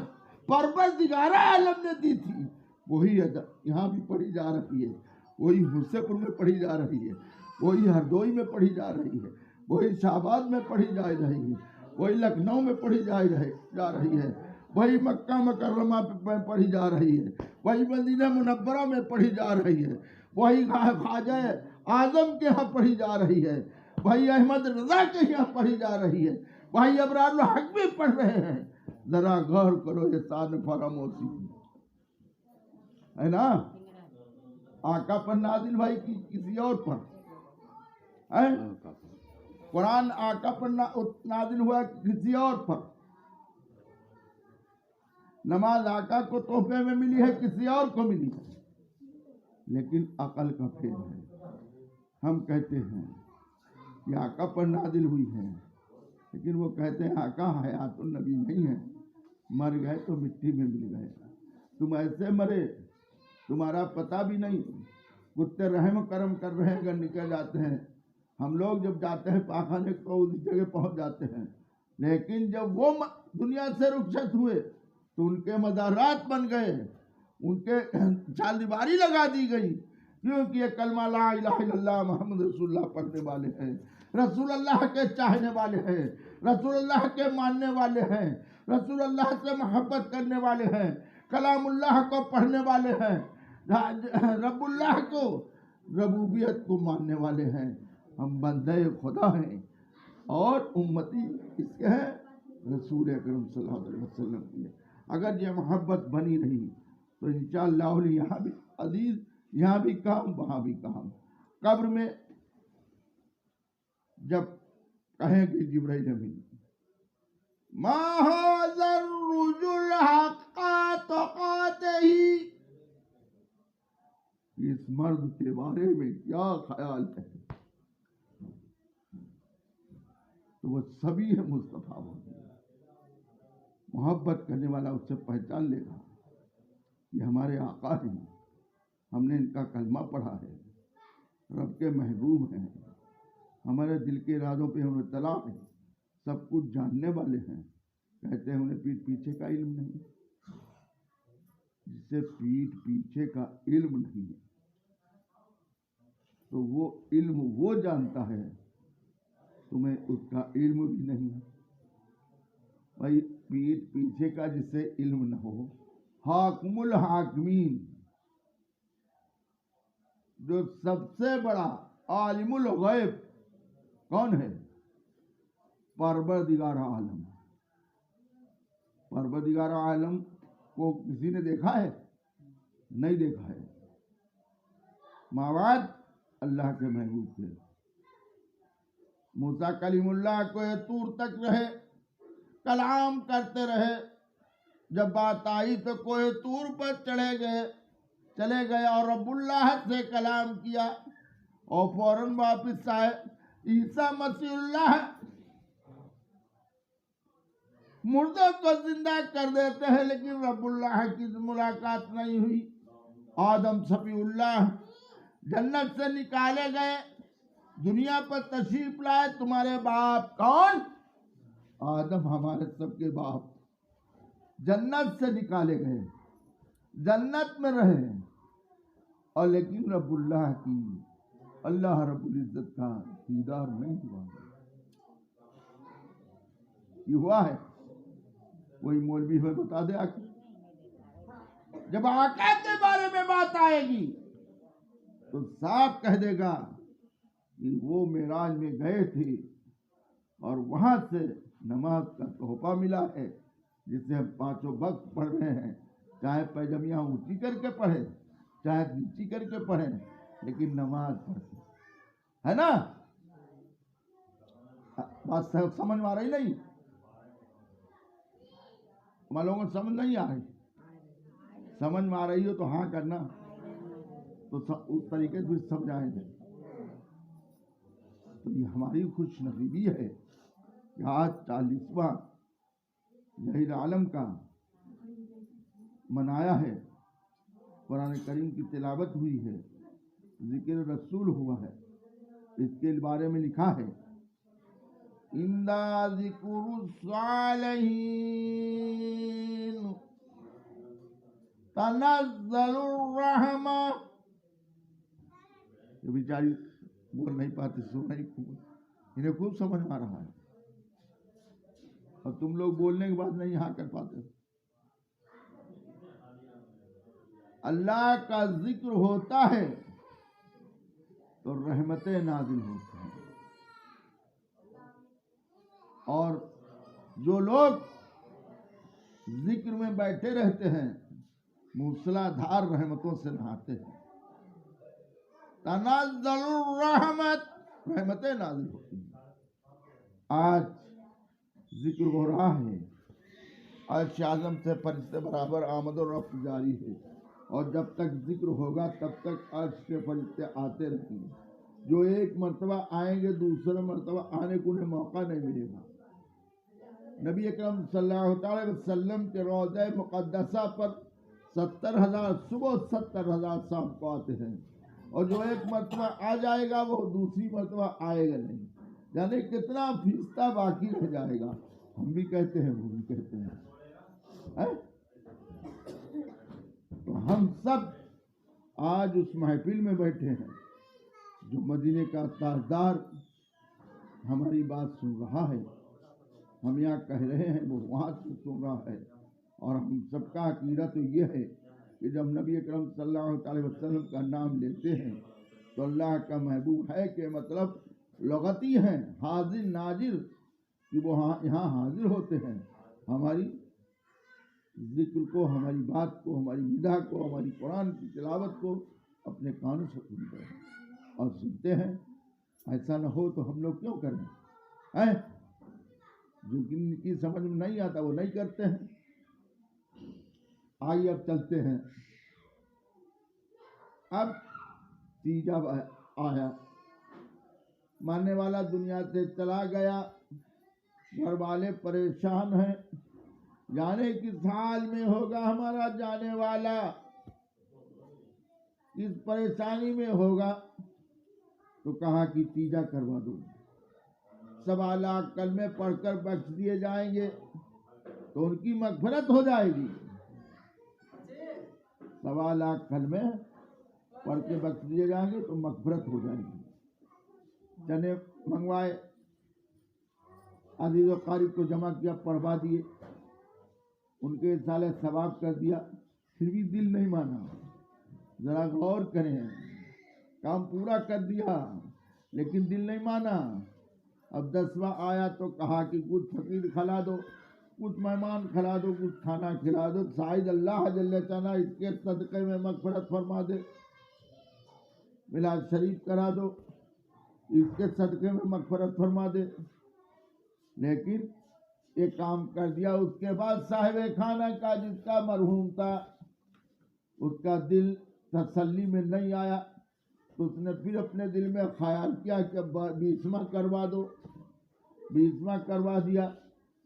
परवरदिगार आलम ने दी थी, वही यहाँ भी पढ़ी जा रही है, वही हुसैपुर में पढ़ी जा रही है, वही हरदोई में पढ़ी जा रही है, वही शाहबाद में पढ़ी जा रही है, वही लखनऊ में पढ़ी जा रही है, वही मक्का मुकर्रमा में पढ़ी जा रही है, वही मदीना मुनव्वरा में पढ़ी जा रही है, वही ख्वाजा आजम के यहाँ पढ़ी जा रही है, वही अहमद रजा के यहाँ पढ़ी जा रही है, वही अबरारुल हक भी पढ़ रहे हैं। जरा गौर करो, ये शान फरामोशी है ना। आका पर नाजिल भाई किसी और पर है, कुरान आका पर नाजिल हुआ किसी और पर, नमाज आका को तोहफे में मिली है किसी और को मिली है, लेकिन अकल का फेल है। हम कहते हैं कि आका पर नाजिल हुई है, लेकिन वो कहते हैं आका हयातुन नबी नहीं है, मर गए तो मिट्टी में मिल गए, तुम ऐसे मरे तुम्हारा पता भी नहीं। कुत्ते रहम करम कर रहे हैं, अगर निकल जाते हैं, हम लोग जब जाते हैं पाखाने तो उस जगह पहुंच जाते हैं, लेकिन जब वो दुनिया से रुखसत हुए तो उनके मज़ारात बन गए, उनके चारदीवारी लगा दी गई, क्योंकि ये कलमा ला इलाहा इल्लल्लाह मोहम्मद रसूलुल्लाह पढ़ने वाले हैं, रसूल अल्लाह के चाहने वाले हैं, रसूल अल्लाह के मानने वाले हैं, रसूल अल्लाह से मोहब्बत करने वाले हैं, कलामुल्लाह को पढ़ने वाले हैं, रब्बुल्लाह को रबूबियत को मानने वाले हैं। हम बंदे खुदा हैं और उम्मती इसके हैं रसूल अकरम सल्लल्लाहु अलैहि वसल्लम की। अगर ये मोहब्बत बनी रही तो इंशाअल्लाह यहाँ भी अजीज, यहाँ भी काम वहाँ भी काम। कब्र में जब कहेंगे जिब्राइल अमीन इस मर्द के बारे में क्या ख्याल है, तो वो सभी है मुस्तफा। मोहब्बत करने वाला उससे पहचान लेगा कि हमारे आका हैं, हमने इनका कलमा पढ़ा है, रब के महबूब हैं, हमारे दिल के इरादों पे उन्हें तला है, सब कुछ जानने वाले हैं। कहते हैं उन्हें पीठ पीछे का इल्म नहीं, जिससे पीठ पीछे का इल्म नहीं है तो वो इल्म वो जानता है, तुम्हें उसका इल्म भी नहीं है। भाई पीठ पीछे का जिससे इल्म न हो, हाकिमुल हाकिमीन जो सबसे बड़ा आलिमुल गैब कौन है? परवरदिगार आलम। परवरदिगार आलम को किसी ने देखा है? नहीं देखा है। मावाद अल्लाह के महबूब थे। मूसा कलीमुल्लाह को तूर तक रहे, कलाम करते रहे। जब बात आई तो कोई तूर पर चले गए और रब्बुल्लाह से कलाम किया और फौरन वापिस आए। ईसा मसीहुल्लाह मुर्दों को जिंदा कर देते हैं, लेकिन रब्बुल्लाह की मुलाकात नहीं हुई। आदम सफीउल्लाह जन्नत से निकाले गए, दुनिया पर तशरीफ लाए। तुम्हारे बाप कौन? आदम, हमारे सबके बाप। जन्नत से निकाले गए, जन्नत में रहे, और लेकिन रब्बुल्लाह की, अल्लाह रब्बुल इज्जत का दीदार नहीं हुआ। ये हुआ है? कोई मौलवी हमें बता दे आके। जब आका के बारे में बात आएगी तो साफ कह देगा कि वो मेराज में गए थे और वहां से नमाज का तोहफा मिला है, जिसे हम पांचों वक्त पढ़ रहे हैं। चाहे पैजमियां ऊंची करके पढ़े, चाहे नीची करके पढ़े, लेकिन नमाज पढ़ते है ना। बात समझ में आ रही नहीं? हमारे लोगों को समझ नहीं आ रही? समझ में आ रही हो तो हाँ करना, तो उस तरीके से समझाएंगे। तो ये हमारी खुश नसीबी है कि आज 40वां यही आलम का मनाया है, कुरान करीम की तिलावत हुई है, जिक्र रसूल हुआ है। इसके बारे में लिखा है इंदा जिक्रुस सालिहीन तनज़्ज़लुर रहमा। ये बेचारी बोल नहीं पाती, सुन नहीं, इन्हें खूब समझ में आ रहा है, और तुम लोग बोलने के बाद नहीं हाँ कर पाते। अल्लाह का जिक्र होता है तो रहमतें नाजिल होती हैं, और जो लोग जिक्र में बैठे रहते हैं मूसलाधार रहमतों से नहाते हैं। तनज़्ज़लुर रहमत, रहमतें नाजिल होती हैं। आज जिक्र हो रहा है, अर्श आज़म से फरिश्ते बराबर आमद और रफ्त जारी है, और जब तक जिक्र होगा तब तक अर्श से फरिश्ते आते रहेंगे। जो एक मर्तबा आएंगे दूसरे मर्तबा आने को उन्हें मौका नहीं मिलेगा। नबी अकरम सल्लल्लाहु अलैहि वसल्लम के रोज़े मुक़द्दसा पर 70,000 सुबह 70,000 शाम को आते हैं, और जो एक मर्तबा आ जाएगा वो दूसरी मर्तबा आएगा नहीं। यानी कितना फीसदा बाकी रह जाएगा। हम भी कहते हैं, वो भी कहते हैं, तो हम सब आज उस महफिल में बैठे हैं जो मदीने का ताजदार हमारी बात सुन रहा है। हम यहाँ कह रहे हैं, वो वहाँ से सुन रहा है। और हम सबका अकीदा तो ये है कि जब नबी अकरम सल्लल्लाहु अलैहि वसल्लम का नाम लेते हैं तो अल्लाह का महबूब है के मतलब लगती हैं, हाजिर नाजिर, कि वो यहाँ हाजिर होते हैं, हमारी जिक्र को, हमारी बात को, हमारी विधा को, हमारी कुरान की तिलावत को अपने कानों से सुनते हैं और सुनते हैं। ऐसा न हो तो हम लोग क्यों करें, हैं? जो जिनकी समझ में नहीं आता वो नहीं करते हैं। आइए अब चलते हैं। अब तीजा आया, मानने वाला दुनिया से चला गया, घर वाले परेशान हैं, जाने किस हाल में होगा हमारा जाने वाला, इस परेशानी में होगा। तो कहा कि तीजा करवा दो, 1.25 लाख कलमे पढ़कर बख्श दिए जाएंगे तो उनकी मगफरत हो जाएगी। 1.25 लाख कलमे पढ़ के बख्श दिए जाएंगे तो मगफरत हो जाएगी। चने मंगवाए, अजीज और क़ारिब को जमा किया, पढ़वा दिए, उनके साले सवाब कर दिया, फिर भी दिल नहीं माना। जरा गौर करें, काम पूरा कर दिया लेकिन दिल नहीं माना। अब 10वां आया तो कहा कि कुछ फकीर खिला दो, कुछ मेहमान खिला दो, कुछ खाना खिला दो, शायद अल्लाह जल्ले चाना इसके सदक़े में मग़फ़िरत फरमा दे, मिलाद शरीफ करा दो, इसके सदक़े में मग़फ़िरत फरमा दे। लेकिन ये काम कर दिया। उसके बाद साहिब खाना का जिसका मरहूम था उसका दिल तसल्ली में नहीं आया, तो उसने फिर अपने दिल में ख्याल किया कि 20वां करवा दो। 20वां करवा दिया,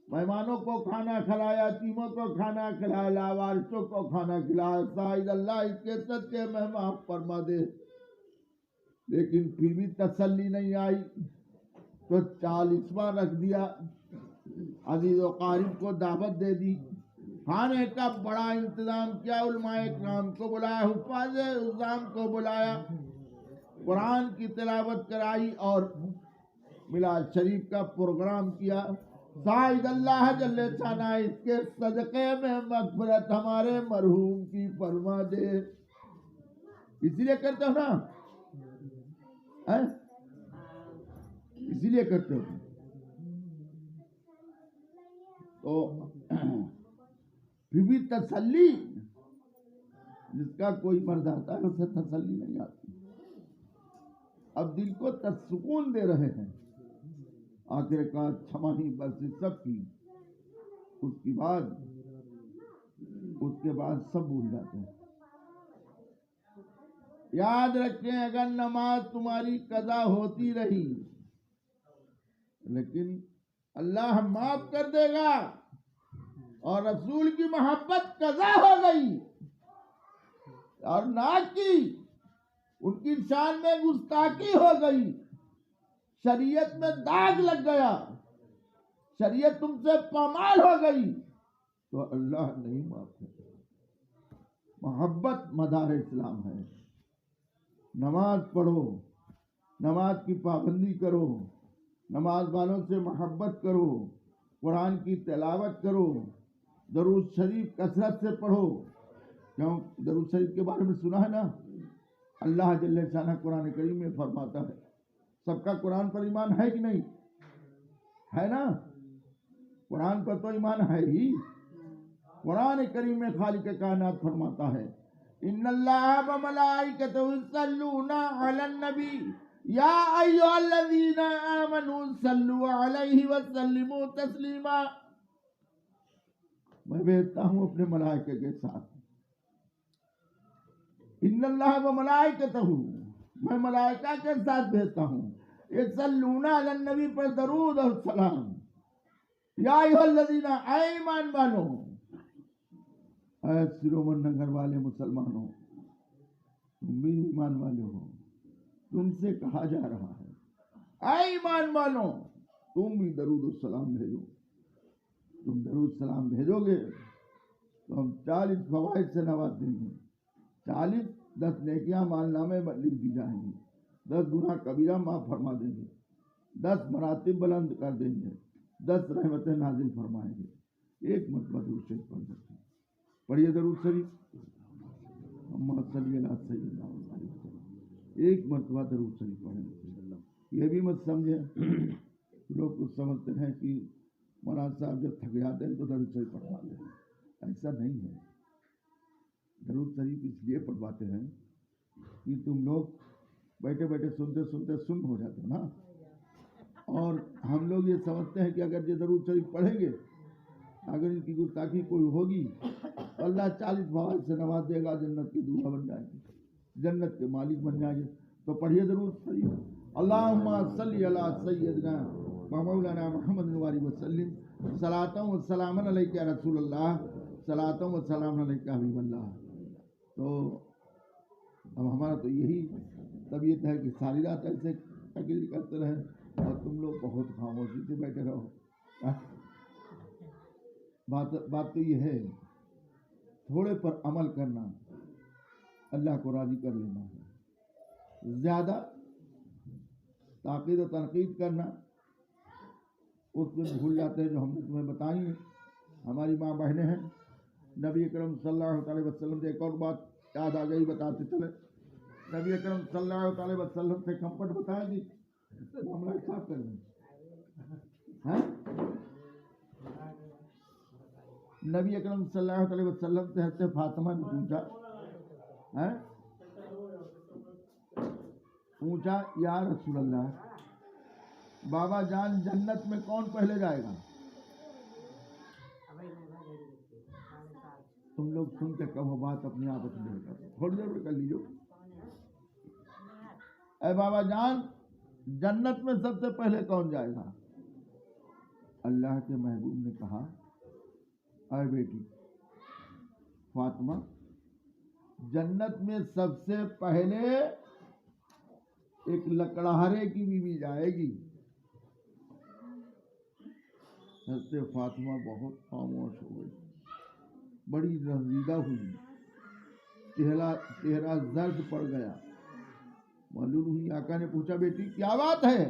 मेहमानों को खाना खिलाया, यतीमों को खाना खिलाया, लावारिसों को खाना खिलाया, शायद अल्लाह इसके सदक़े में माफ़ फरमा दे। लेकिन फिर भी तसल्ली नहीं आई तो 40वां रख दिया। अजीज़ और क़ारिब को दावत दे दी, खाने का बड़ा इंतजाम किया, उलमाए इकराम को बुलाया, हुफ़ाज़ उज़्ज़ाम को बुलाया, कुरान की तिलावत कराई और मिलाद शरीफ का प्रोग्राम किया। शायद अल्लाह जल्ले चाना इसके सदक़े में मग़फ़िरत हमारे मरहूम की फरमा दे। इसीलिए करते हो ना, है? इसीलिए करते हो। तो फिर भी तसल्ली, जिसका कोई मर्द आता है उसे तसल्ली नहीं आती। अब दिल को सुकून दे रहे हैं, आखिरकार छमाही बरसी सब की, उसके बाद सब भूल जाते हैं। याद रखें, अगर नमाज तुम्हारी कज़ा होती रही लेकिन अल्लाह माफ कर देगा, और रसूल की मोहब्बत कज़ा हो गई और ना की, उनकी शान में गुस्ताखी हो गई, शरीयत में दाग लग गया, शरीयत तुमसे पामाल हो गई, तो अल्लाह नहीं माफ करेगा। मोहब्बत मदार इस्लाम है। नमाज पढ़ो, नमाज की पाबंदी करो, नमाज वालों से मोहब्बत करो, कुरान की तिलावत करो, दरूद शरीफ कसरत से पढ़ो। क्यों? दरूद शरीफ के बारे में सुना है ना, अल्लाह जल्ले शाना कुरान करीम में फरमाता है, सबका कुरान पर ईमान है कि नहीं है? ना, कुरान पर तो ईमान है ही। कुरान करीम में खालिक कायनात फरमाता है, इन्नल्लाह व मलाइकतहु यसल्लूना अलन नबी या अय्युहल्लज़ीना आमनू सल्लु अलैहि व सल्लिमू तस्लीमा। मैं भेजता हूँ अपने मलाइका के साथ। इन्नल्लाह व मलाइकतहु, मैं मलाइका के साथ भेजता हूँ, यसल्लूना अलन नबी पर दरूद और सलाम। या अय्युहल्लज़ीना, ऐ ईमान वालों, ऐ सिरोमन नगर वाले मुसलमानों, तुम भी ईमान वाले हो, तुमसे कहा जा रहा है, ऐ ईमान वालों, तुम भी दरूद और सलाम भेजो। तुम दरूद सलाम भेजोगे तो हम 40 फवाइद से नवाज देंगे। 10 नेकियां मालनामे में लिख दी जाएंगी, 10 गुनाह कबीरा माफ फरमा देंगे, 10 मरातिब बुलंद कर देंगे, 10 रहमतें नाजिल फरमाएंगे। एक मरतबा दरूद शरीफ पढ़ सकते हैं। पढ़िए दरूद शरीफ, अम्मा सल्ली अला सय्यिदना। एक मरतबा दरूद शरीफ पढ़ें। ये भी मत समझे लोग कुछ समझते हैं कि मौलाना साहब जब थक जाते हैं तो दरूद शरीफ पढ़वाते हैं। ऐसा नहीं है। दरूद शरीफ इसलिए पढ़वाते हैं कि तुम लोग बैठे बैठे सुनते सुनते सुन्न हो जाते हो ना, और हम लोग ये समझते हैं कि अगर ये दरूद शरीफ पढ़ेंगे, अगर इनकी गुस्ताखी कोई होगी, अल्लाह 40 फवाइद से नवाज देगा, जन्नत की दूल्हा बन जाएंगे, जन्नत के मालिक बन जाएंगे। तो पढ़िए दरूद शरीफ, अल्लाहुम्मा सल्ली अला सय्यदना व मौलाना मुहम्मद वाली वसल्लम सलातों व सलामन अलैका रसूलुल्लाह सलातों व सलामन अलैका हबीबल्लाह। तो अब हमारा तो यही तबीयत है कि सारी रात ऐसे तकरीर करते रहे और तुम लोग बहुत खामोशी से बैठे रहो। बात तो ये है, थोड़े पर अमल करना, अल्लाह को राजी कर लेना है। ज़्यादा ताक़ीद और तनक़ीद करना, उस दिन भूल जाते हैं जो हमने तुम्हें बताई है। हमारी माँ बहनें हैं, नबी अकरम सल्लल्लाहु अलैहि वसल्लम से एक और बात याद आ गई, बताते चले। नबी अकरम सल्लल्लाहु अलैहि वसल्लम से कंफर्ट बताएंगे, मामला साफ कर लें। नबी अकरम सल्लल्लाहु अलैहि वसल्लम से हज़रत फातिमा ने पूछा, या रसूल अल्लाह, बाबा जान जन्नत में कौन पहले जाएगा? तुम लोग सुनते कब हो बात, अपनी आपस में थोड़ी देर में कर लीजिए। अरे बाबा जान, जन्नत में सबसे पहले कौन जाएगा? अल्लाह के महबूब ने कहा, अरे बेटी फातिमा, जन्नत में सबसे पहले एक लकड़हारे की बीवी जाएगी। हज़रत फातिमा बहुत खामोश हो गई, बड़ी रंजीदा हुई, चेहरा जर्द पड़ गया। मालूम हुई, आका ने पूछा, बेटी क्या बात है?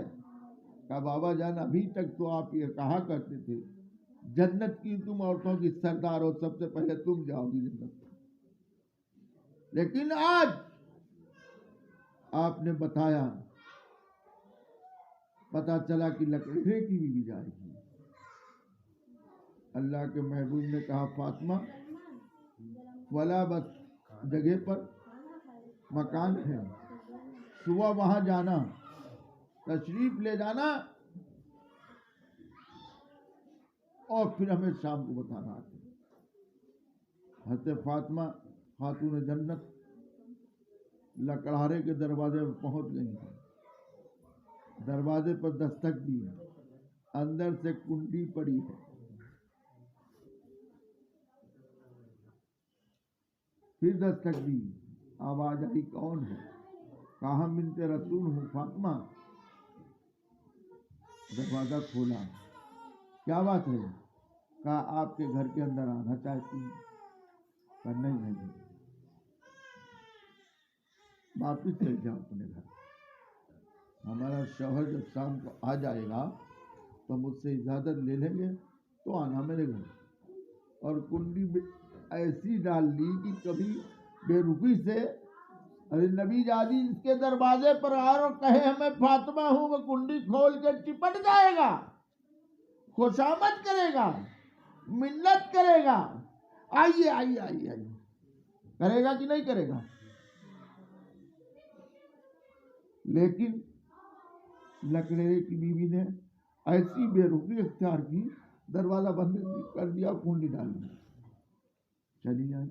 कहा, बाबा जान अभी तक तो आप ये कहा करते थे जन्नत की तुम औरतों की सरदार हो, सबसे पहले तुम जाओगी जन्नत, लेकिन आज आपने बताया, पता चला कि लकड़े की बीवी जाएगी। अल्लाह के महबूब ने कहा, फातिमा वाला बस जगह पर मकान है, सुबह वहां जाना, तशरीफ ले जाना और फिर हमें शाम को बताना। हज़रत फातिमा खातून जन्नत लकड़हारे के दरवाजे पर पहुंच गई हैं। दरवाजे पर दस्तक दी, अंदर से कुंडी पड़ी है। फिर दस्तक दी, आवाज आई, कौन है? कहा, बिन्ते रसूल हूँ फातिमा। दरवाजा खोला, क्या बात है? कहा, आपके घर के अंदर आना चाहती हूँ। नहीं, वापिस चल जाओ अपने घर। हमारा शौहर जब शाम को आ जाएगा तो मुझसे इजाज़त ले लेंगे तो आना मेरे घर। और कुंडी ऐसी डाल ली कि कभी बेरुखी से, अरे नबी जादी इसके दरवाजे पर आ और कहे मैं फातिमा हूँ, वो कुंडी खोल कर चिपट जाएगा, खुशामद करेगा, मिन्नत करेगा, आइए आइए आइए आइए, करेगा कि नहीं करेगा? लेकिन लकड़े की बीवी ने ऐसी बेरुखी इख्तियार की, दरवाजा बंद कर दिया, कुंडी डाल दी, चली आई।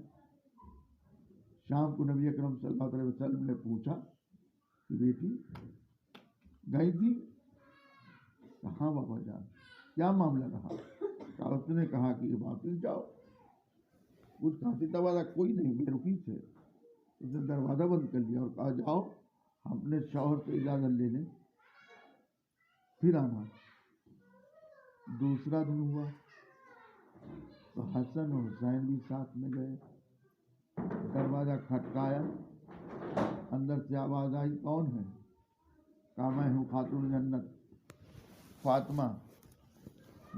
शाम को नबी अकरम सल्लल्लाहु अलैहि वसल्लम ने पूछा कि बेटी गई थी? हाँ बाबा जान, क्या मामला रहा? उसने कहा कि वापिस जाओ। कुछ खाती तवादा कोई नहीं, बेरुखी थे। उसने दरवाजा बंद कर दिया और कहा, जाओ अपने शौहर से इजाजत ले लें, फिर आना। दूसरा दिन हुआ तो हसन और हुसैन भी साथ में गए। दरवाजा खटकाया, अंदर से आवाज आई, कौन है? कहा, मैं हूँ खातून जन्नत फातिमा,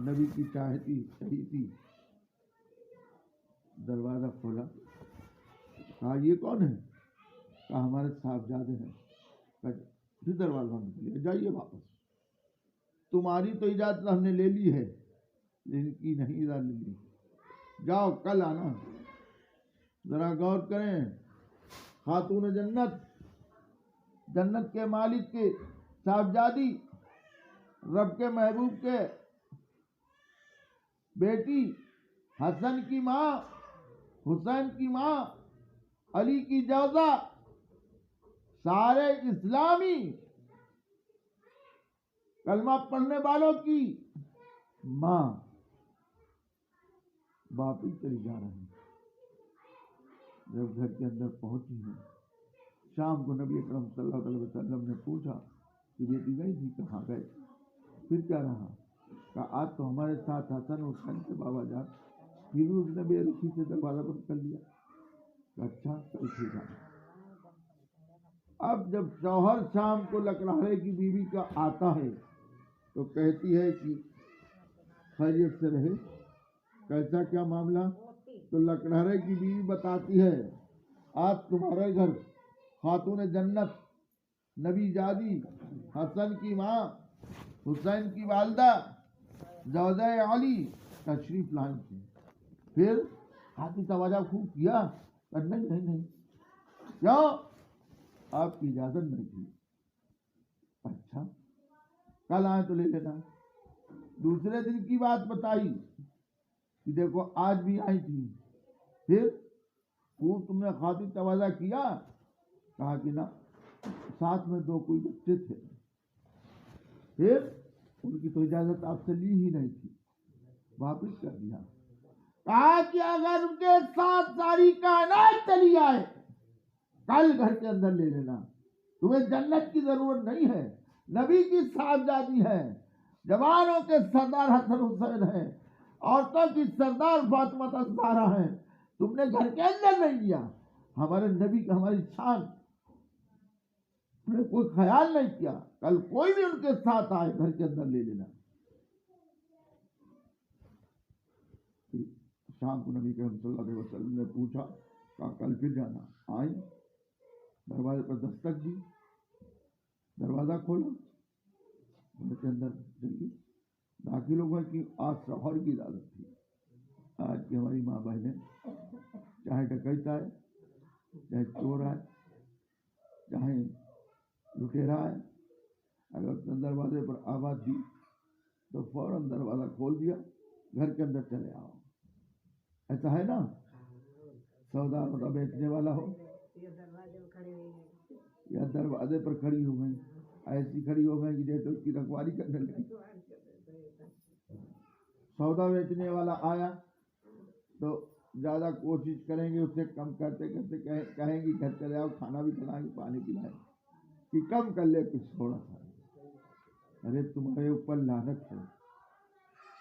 नबी की चाहती। दरवाजा खोला, कहा, ये कौन है? कहा, हमारे साहबजादे हैं। फिर दरवाजा बंद कर लिया, जाइए वापस, तुम्हारी तो इजाजत हमने ले ली है, लेकिन की नहीं इजाजत ले ली, जाओ कल आना। जरा गौर करें, खातून जन्नत, जन्नत के मालिक के साहबजादी, रब के महबूब के बेटी, हसन की माँ, हुसैन की माँ, अली की जौजा, सारे इस्लामी कलमा पढ़ने वालों की माँ वापिस चली जा रही है। जब घर के अंदर पहुंची है, शाम को नबी अकरम सल्लल्लाहु अलैहि वसल्लम ने पूछा कि बेटी गई थी, कहाँ गए? फिर क्या रहा? कहा आज तो हमारे साथ हसन हुसैन के बाबा जान, फिर भी उसने बेरुखी से दरवाजा बंद कर लिया। अच्छा कल ठीक है। अब जब शौहर शाम को लकड़हारे की बीवी का आता है तो कहती है कि खैरियत से रहे, कैसा क्या मामला? तो लकड़हारे की बीवी बताती है, आज तुम्हारे घर खातून जन्नत, नबी जादी, हसन की माँ, हुसैन की वालदा, जौजा अली तशरीफ लाई थी। फिर हाथी तवाजा खूब किया, नहीं नहीं नहीं, क्यों? आपकी इजाजत नहीं थी। अच्छा कल आए तो ले लेना। दूसरे दिन की बात बताई कि देखो आज भी आई थी, फिर खूब तुमने खातिर तवाजा किया? कहा कि ना, साथ में दो कोई बच्चे थे, फिर उनकी तो इजाजत आपसे ली ही नहीं थी, वापिस कर दिया। कहा कि अगर उनके साथ सारी कायनात चली आए, कल घर के अंदर ले लेना, तुम्हें जन्नत की जरूरत नहीं है, नबी की साहबजादी है, जवानों के सरदार हसन हुसैन है, औरतों की सरदार फातिमा ज़हरा है, तुमने घर के अंदर नहीं लिया। हमारे नबी का हमारी शान तुमने कोई ख्याल नहीं किया, कल कोई भी उनके साथ आए घर के अंदर ले लेना। शाम को नबी करीम सल्लल्लाहु अलैहि वसल्लम ने पूछा, कहा कल फिर जाना। आई, दरवाजे पर दस्तक दी, दरवाजा खोला, घर के अंदर चली, दाखिल हो गए कि आज शौहर की इजाजत थी। आज की हमारी माँ बहनें, चाहे डकैता है, चाहे चोर है, चाहे लुटेरा है, अगर उसने दरवाजे पर आवाज दी तो फौरन दरवाजा खोल दिया, घर के अंदर चले आओ। ऐसा है ना? सौदा वोदा बेचने वाला हो या दरवाजे पर खड़ी हो गई, ऐसी खड़ी हो गई कि जैसे उसकी रखवाली करने लगी। सौदा बेचने वाला आया तो ज्यादा कोशिश करेंगे, उससे कम करते करते कहेंगे घर चले आओ, खाना भी खिलाएंगे, पानी पिलाएंगे कि कम कर ले कुछ थोड़ा सा। अरे तुम्हारे ऊपर लानत है,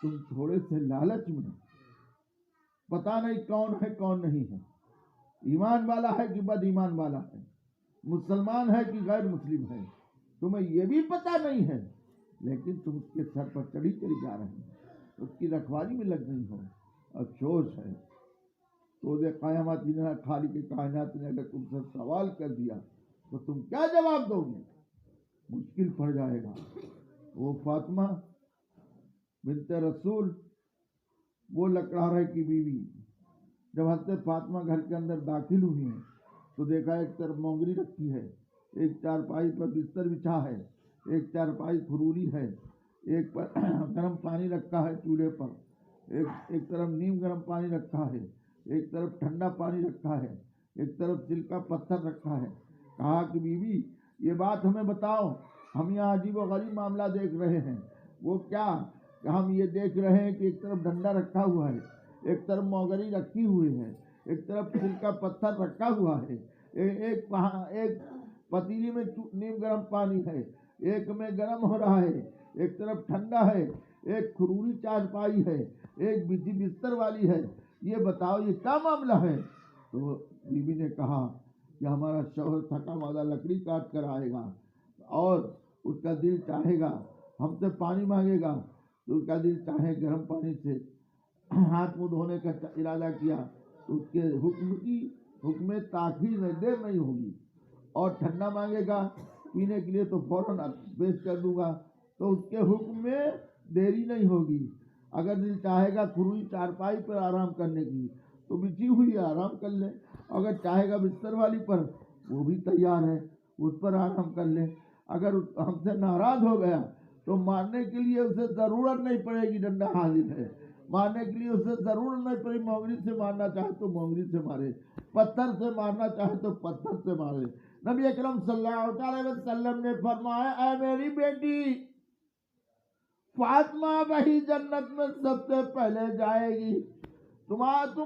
तुम थोड़े से लालच में पता नहीं कौन है कौन नहीं है, ईमान वाला है कि बद ईमान वाला है, मुसलमान है कि गैर मुस्लिम है, तुम्हें यह भी पता नहीं है, लेकिन तुम उसके सर पर चढ़ी चढ़ी जा रहे हो, उसकी रखवाली में लग गई हो। अफसोस है तो क़यामत दिन खाली के कायनात ने अगर तुमसे सवाल कर दिया तो तुम क्या जवाब दोगे? मुश्किल पड़ जाएगा। वो फातिमा बिन्ते रसूल, वो लकड़हारे की बीवी, जब हज़रत फातिमा घर के अंदर दाखिल हुई हैं तो देखा एक तरफ मोंगरी रखी है, एक चारपाई पर बिस्तर बिछा है, एक चारपाई खुरूरी है, एक पर गर्म पानी रखा है चूल्हे पर, एक तरफ नीम गर्म पानी रखा है, एक तरफ ठंडा पानी रखा है, एक तरफ सिल्का पत्थर रखा है। कहा कि बीवी ये बात हमें बताओ, हम यहाँ अजीब व गरीब मामला देख रहे हैं। वो क्या? हम ये देख रहे हैं कि एक तरफ डंडा रखा हुआ है, एक तरफ मोगरी रखी हुई है, एक तरफ सिल्का पत्थर रखा हुआ है, एक पतीली में नीम गर्म पानी है, एक में गर्म हो रहा है, एक तरफ ठंडा है, एक खुरूरी चारपाई है, एक बिजी बिस्तर वाली है, ये बताओ ये क्या मामला है? तो बीबी ने कहा कि हमारा शौहर थका मादा लकड़ी काट कर आएगा और उसका दिल चाहेगा हमसे पानी मांगेगा, तो उसका दिल चाहे गर्म पानी से हाथ मुँह धोने का इरादा किया तो उसके हुक्म ताखीर में देर नहीं होगी, और ठंडा मांगेगा पीने के लिए तो फौरन पेश कर दूंगा, तो उसके हुक्म में देरी नहीं होगी। अगर दिल चाहेगा खुली चारपाई पर आराम करने की तो बिछी हुई आराम कर ले, अगर चाहेगा बिस्तर वाली पर वो भी तैयार है, उस पर आराम कर ले। अगर हमसे नाराज हो गया तो मारने के लिए उसे जरूरत नहीं पड़ेगी, डंडा हाजिर है। मारने के लिए उसे जरूरत नहीं पड़ेगी, मोंगरी से मारना चाहे तो मोंगरी से मारे, पत्थर से मारना चाहे तो पत्थर से मारे। नबी अकरम सल्लल्लाहु अलैहि वसल्लम ने फरमाया, ऐ मेरी बेटी फातिमा वही जन्नत में सबसे पहले जाएगी। तुम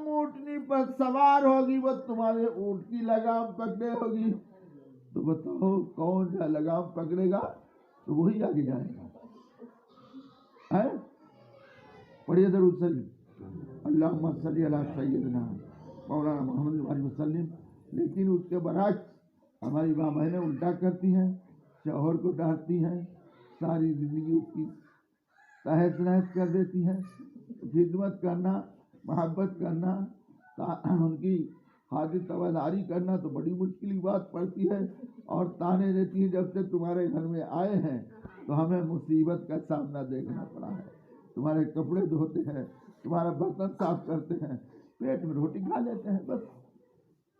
ऊँटनी पर सवार होगी, वो तुम्हारे ऊँट की लगाम पकड़े होगी। तो बताओ कौन सा लगाम पकड़ेगा, तो वही आगे जाएगा। है पढ़िए दरूद शरीफ, अल्लाहुम्मा सल्ली अला सय्यदना मौलाना मोहम्मद वसल्लम। लेकिन उसके बरक्स हमारी माँ बहनें उल्टा करती हैं, शौहर को डांटती हैं, सारी जिंदगी उसकी तहस नहस कर देती हैं। खिदमत करना, मोहब्बत करना, उनकी खातिर तवादारी करना तो बड़ी मुश्किल की बात पड़ती है। और ताने देती है, जब से तुम्हारे घर में आए हैं तो हमें मुसीबत का सामना देखना पड़ा है। तुम्हारे कपड़े धोते हैं, तुम्हारा बर्तन साफ करते हैं, पेट में रोटी खा लेते हैं, बस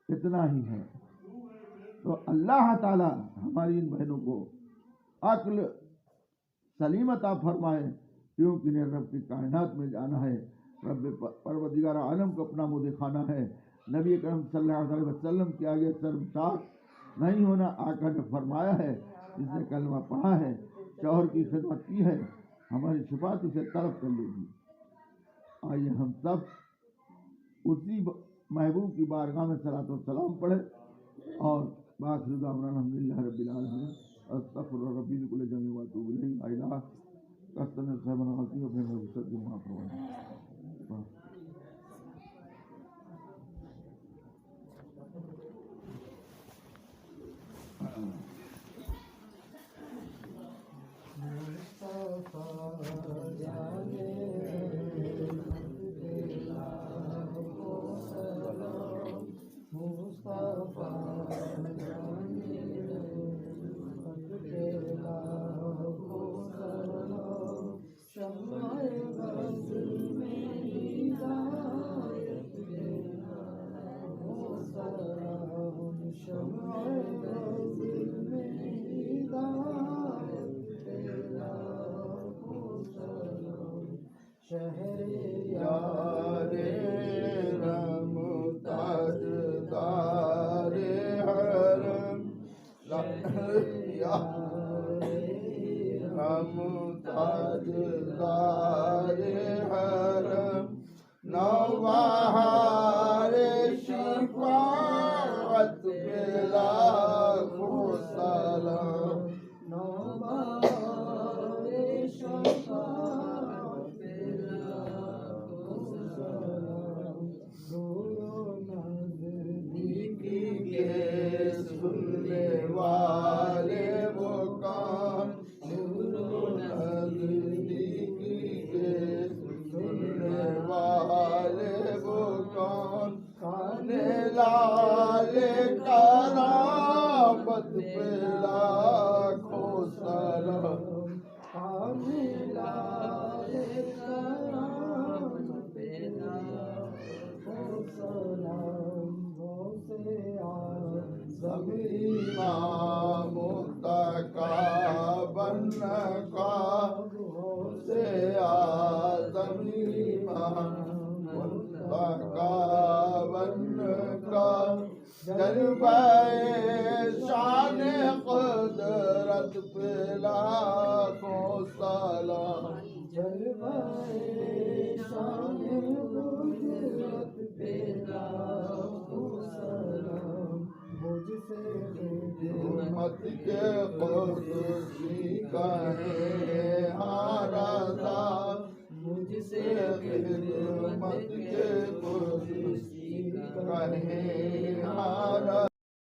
इतना ही है। तो अल्लाह ताला हमारी इन बहनों को अक्ल सलीम अता फरमाए, क्योंकि ने रब की कायनात में जाना है, रब परवरदिगार आलम को अपना मुँह दिखाना है। नबी करम सल्लल्लाहु अलैहि वसल्लम के आगे शर्मसार नहीं होना आका ने फरमाया है। जिसने कलमा पढ़ा है, शौहर की खिदमत की है, हमारी शिफात उसे तरफ कर लेगी। आइए हम सब उसी महबूब की बारगाह में सलात व सलाम पढ़े और बाखिर दावना अल्हम्दुलिल्लाह रब्बिल आलमीन अस्तगफिरुल्लाह रब्बी व कुल्लि जमीअ व अतूबु इलैहि अला कस्तन सबन गलती और फिर मुसद्दिक माफ।